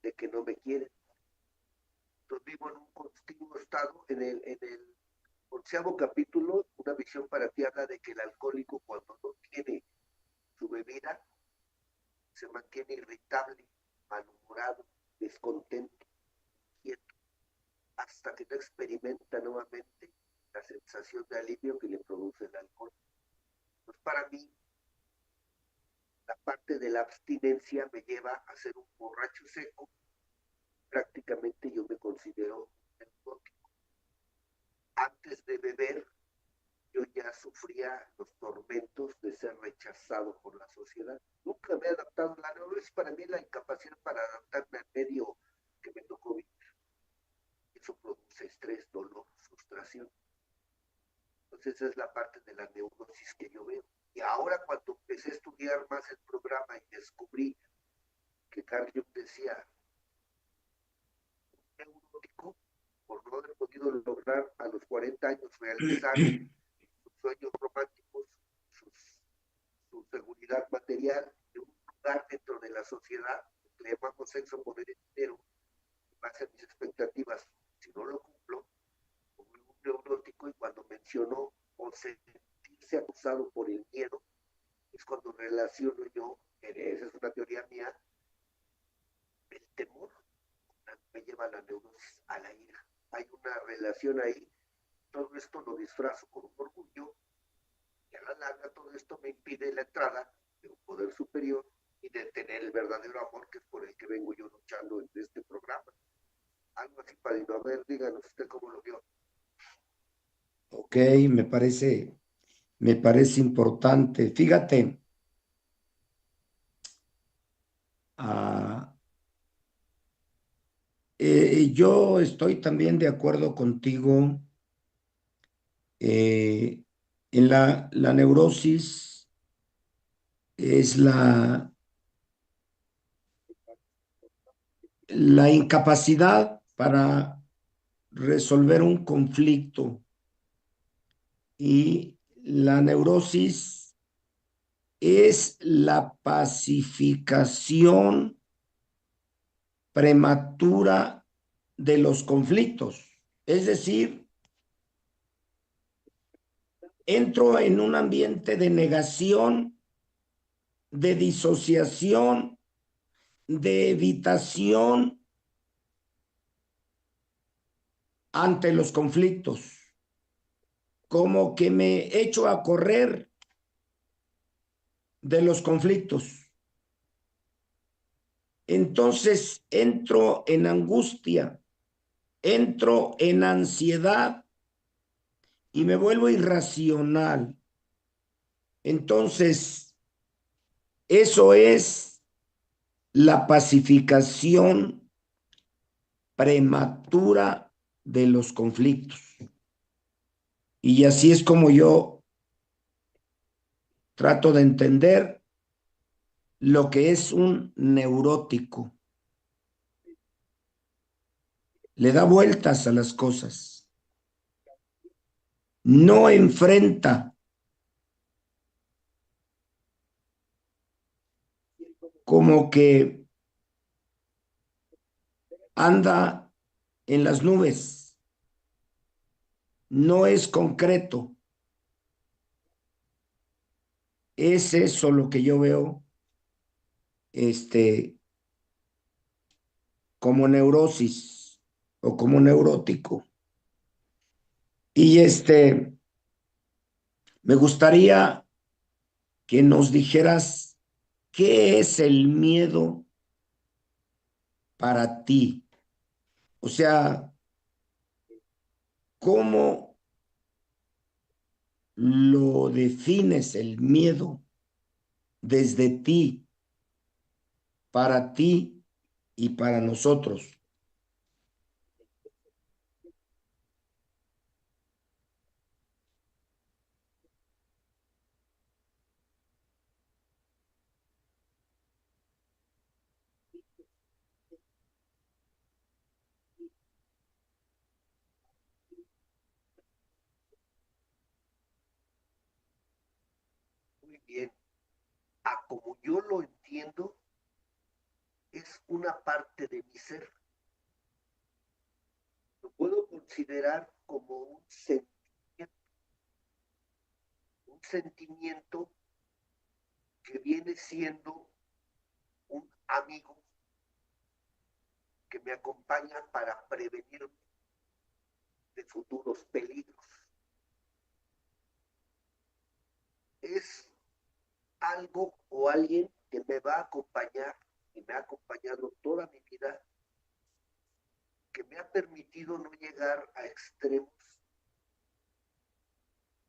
de que no me quieren. Entonces vivo en un continuo estado. En el 11º capítulo, una visión para ti habla de que el alcohólico cuando no tiene su bebida se mantiene irritable, malhumorado, descontento, quieto, hasta que no experimenta nuevamente la sensación de alivio que le produce el alcohol. Pues para mí, la parte de la abstinencia me lleva a ser un borracho seco. Prácticamente yo me considero neurótico. Antes de beber, yo ya sufría los tormentos de ser rechazado por la sociedad. Nunca me he adaptado. La neurosis para mí es la incapacidad para adaptarme al medio que me tocó vivir. Eso produce estrés, dolor, frustración. Entonces esa es la parte de la neurosis que yo veo. Y ahora cuando empecé a estudiar más el programa y descubrí que Carl Jung decía, un neurótico, por no haber podido lograr a los 40 años realizar sus sueños románticos, su seguridad material, de un lugar dentro de la sociedad, le llamamos sexo, poder y dinero, en base a mis expectativas, si no lo cumplo, como un neurótico. Y cuando mencionó o sentirse acusado por el miedo, es cuando relaciono yo, esa es una teoría mía, el temor me lleva a la neurosis, a la ira. Hay una relación ahí. Todo esto lo disfrazo con un orgullo y a la larga todo esto me impide la entrada de un poder superior y y de tener el verdadero amor que es por el que vengo yo luchando en este programa. Algo así, padrino. A ver, díganos usted cómo lo vio. Ok, me parece importante. Fíjate, ah, yo estoy también de acuerdo contigo en la neurosis es la incapacidad para resolver un conflicto y la neurosis es la pacificación prematura de los conflictos. Es decir, entro en un ambiente de negación, de disociación, de evitación ante los conflictos, como que me echo a correr de los conflictos. Entonces entro en angustia, entro en ansiedad y me vuelvo irracional. Entonces, eso es la pacificación prematura de los conflictos. Y así es como yo trato de entender lo que es un neurótico. Le da vueltas a las cosas. No enfrenta, como que anda en las nubes. No es concreto. Es eso lo que yo veo como neurosis o como neurótico. Y me gustaría que nos dijeras qué es el miedo para ti. O sea, ¿cómo lo defines el miedo desde ti, para ti y para nosotros? Muy bien. A como yo lo entiendo, es una parte de mi ser. Lo puedo considerar como un sentimiento que viene siendo un amigo que me acompaña para prevenir de futuros peligros. Es algo o alguien que me va a acompañar y me ha acompañado toda mi vida, que me ha permitido no llegar a extremos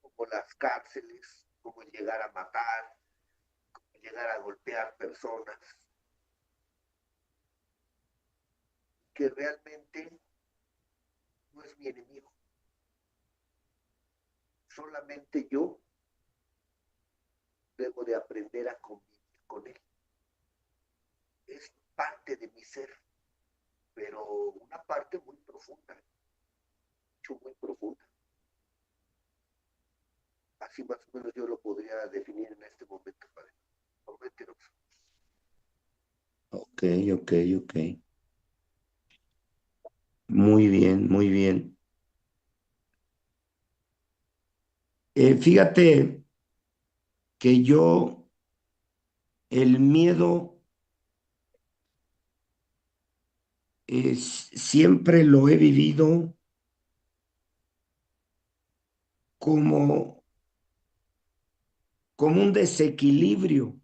como las cárceles, como el llegar a matar, como el llegar a golpear personas, que realmente no es mi enemigo. Solamente yo debo de aprender a convivir con él. Es parte de mi ser, pero una parte muy profunda, mucho, muy profunda. Así más o menos yo lo podría definir en este momento, padre. Coméntenos. Ok, ok, ok. Muy bien, muy bien. Fíjate que yo el miedo siempre lo he vivido como, como un desequilibrio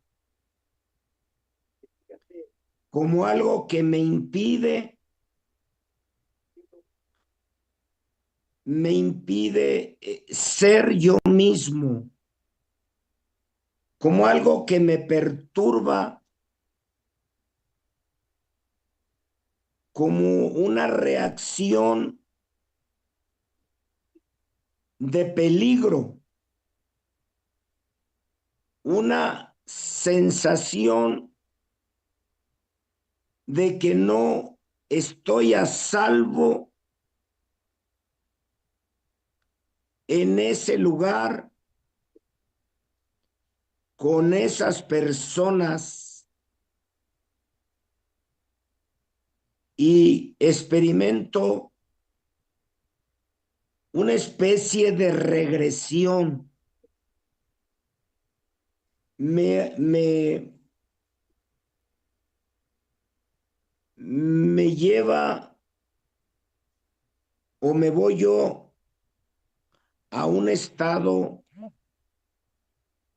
como algo que me impide ser yo mismo, como algo que me perturba, como una reacción de peligro, una sensación de que no estoy a salvo en ese lugar, con esas personas, y experimento una especie de regresión. Me lleva o me voy yo a un estado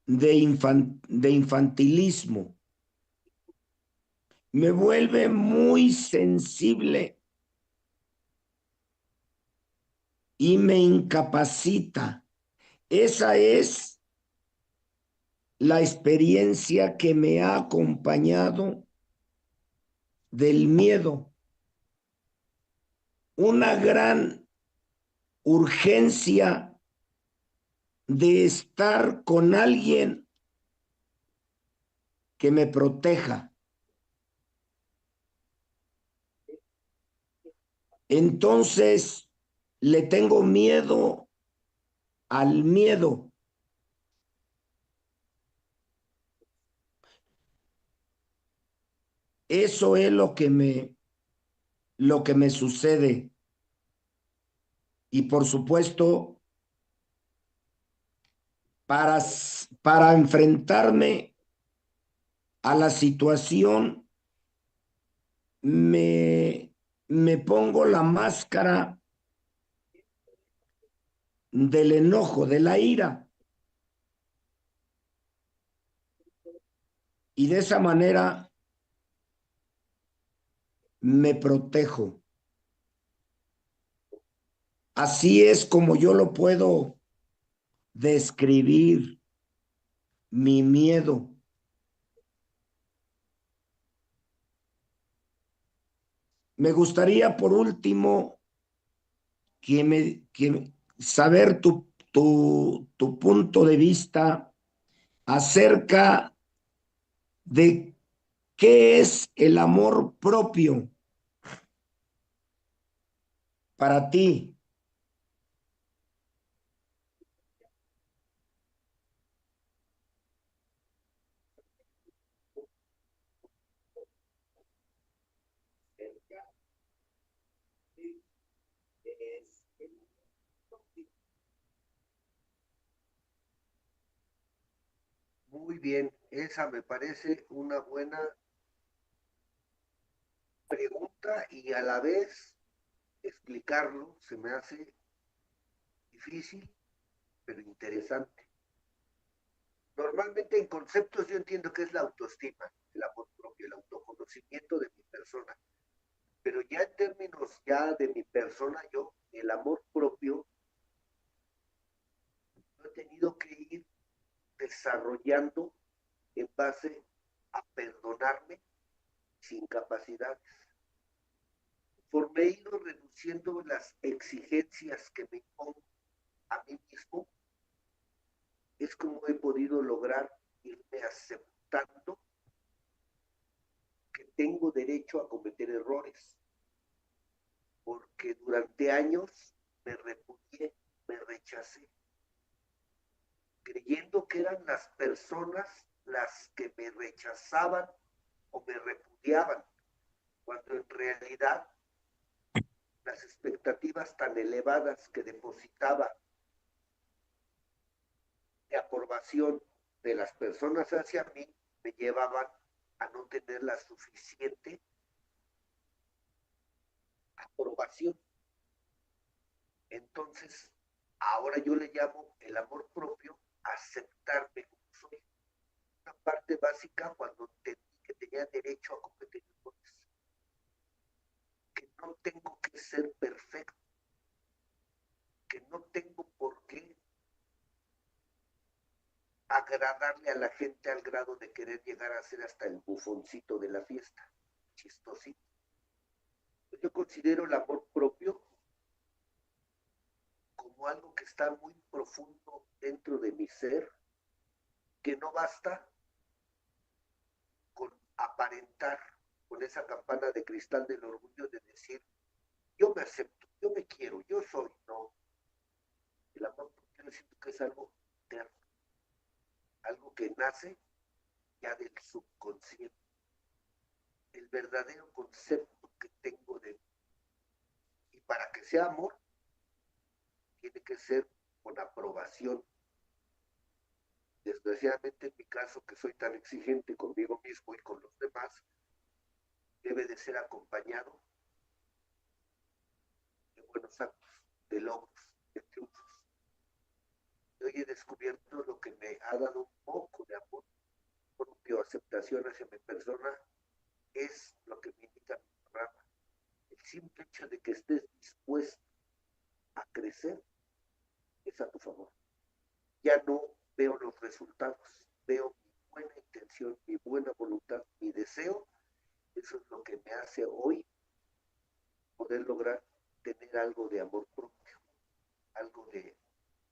de infantilismo. Me vuelve muy sensible y me incapacita. Esa es la experiencia que me ha acompañado del miedo. Una gran urgencia de estar con alguien que me proteja. Entonces, le tengo miedo al miedo. Eso es lo que me sucede. Y por supuesto, para enfrentarme a la situación, me pongo la máscara del enojo, de la ira. Y de esa manera me protejo. Así es como yo lo puedo describir, mi miedo. Me gustaría, por último, saber tu punto de vista acerca de qué es el amor propio para ti. Muy bien, esa me parece una buena pregunta y a la vez explicarlo se me hace difícil, pero interesante. Normalmente en conceptos yo entiendo que es la autoestima, el amor propio, el autoconocimiento de mi persona, pero ya en términos ya de mi persona, yo, el amor propio, lo he tenido que ir desarrollando en base a perdonarme sin capacidades. Conforme he ido reduciendo las exigencias que me impongo a mí mismo, es como he podido lograr irme aceptando que tengo derecho a cometer errores, porque durante años me repudié, me rechacé, creyendo que eran las personas las que me rechazaban o me repudiaban, cuando en realidad las expectativas tan elevadas que depositaba de aprobación de las personas hacia mí me llevaban a no tener la suficiente aprobación. Entonces, ahora yo le llamo el amor propio aceptarme como soy. Una parte básica cuando entendí que tenía derecho a competir con no tengo que ser perfecto, que no tengo por qué agradarle a la gente al grado de querer llegar a ser hasta el bufoncito de la fiesta, chistosito. Yo considero el amor propio como algo que está muy profundo dentro de mi ser, que no basta con aparentar con esa campana de cristal del orgullo de decir, yo me acepto, yo me quiero, yo soy, no. El amor propio siento que es algo interno, algo que nace ya del subconsciente. El verdadero concepto que tengo de mí. Y para que sea amor, tiene que ser con aprobación. Desgraciadamente en mi caso, que soy tan exigente conmigo mismo y con los demás, debe de ser acompañado de buenos actos, de logros, de triunfos. Hoy he descubierto lo que me ha dado un poco de amor propio, aceptación hacia mi persona, es lo que me indica mi programa. El simple hecho de que estés dispuesto a crecer es a tu favor. Ya no veo los resultados, veo mi buena intención, mi buena voluntad, mi deseo. Eso es lo que me hace hoy poder lograr tener algo de amor propio, algo de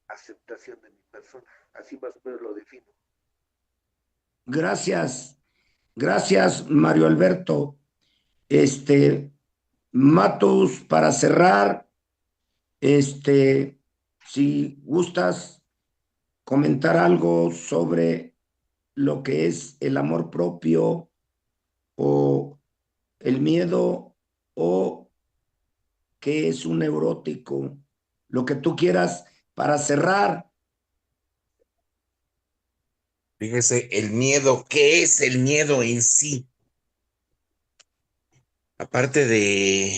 aceptación de mi persona. Así más o menos lo defino. Gracias, gracias, Mario Alberto. Matus, para cerrar, si gustas comentar algo sobre lo que es el amor propio o el miedo o qué es un neurótico, lo que tú quieras para cerrar. Fíjese, el miedo, ¿qué es el miedo en sí? Aparte de,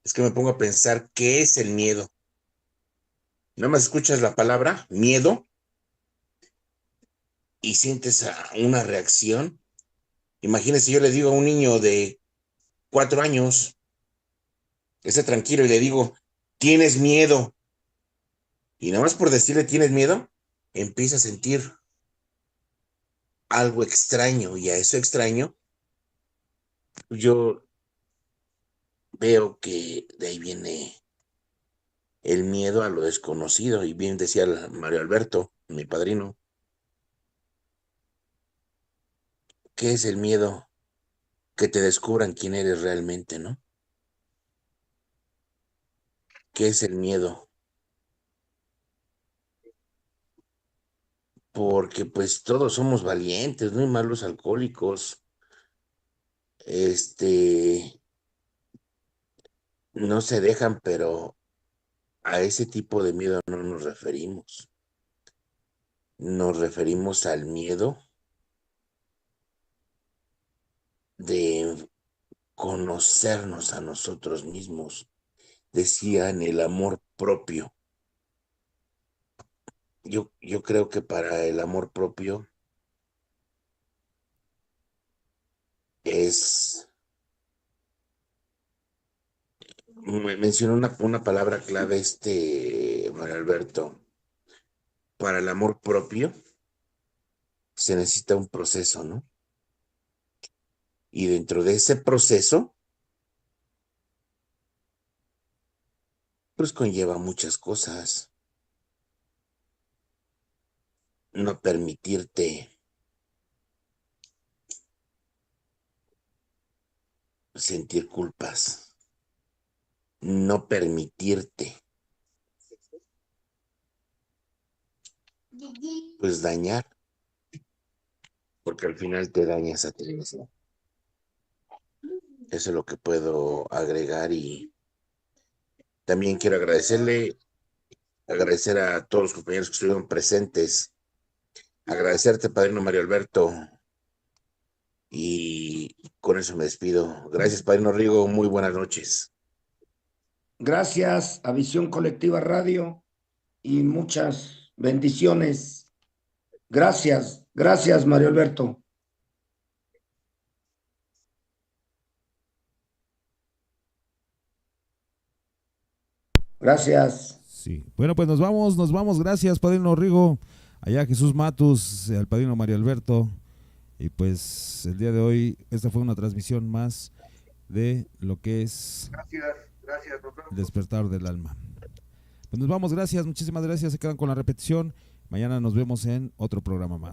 es que me pongo a pensar, ¿qué es el miedo? Nada más escuchas la palabra miedo y sientes una reacción. Imagínese, yo le digo a un niño de 4 años, que esté tranquilo, y le digo, tienes miedo. Y nada más por decirle tienes miedo, empieza a sentir algo extraño, y a eso extraño yo veo que de ahí viene el miedo a lo desconocido. Y bien decía Mario Alberto, mi padrino, ¿qué es el miedo? Que te descubran quién eres realmente, ¿no? ¿Qué es el miedo? Porque pues todos somos valientes, no hay malos alcohólicos. No se dejan, pero a ese tipo de miedo no nos referimos. Nos referimos al miedo de conocernos a nosotros mismos. Decían el amor propio. Yo creo que para el amor propio es, mencionó una palabra clave Mario Alberto. Para el amor propio se necesita un proceso, ¿no? Y dentro de ese proceso, pues conlleva muchas cosas. No permitirte sentir culpas. No permitirte, pues, dañar, porque al final te dañas a ti mismo. Eso es lo que puedo agregar, y también quiero agradecer a todos los compañeros que estuvieron presentes, agradecerte, padrino Mario Alberto, y con eso me despido. Gracias, padrino Rigo, muy buenas noches. Gracias a Visión Colectiva Radio y muchas bendiciones. Gracias, gracias, Mario Alberto. Gracias. Sí. Bueno, pues nos vamos. Gracias, Padrino Rigo. Allá Jesús Matus, al Padrino Mario Alberto. Y pues el día de hoy, esta fue una transmisión más de lo que es Gracias, nos vemos. el despertar del alma. Pues nos vamos, gracias, muchísimas gracias. Se quedan con la repetición. Mañana nos vemos en otro programa más.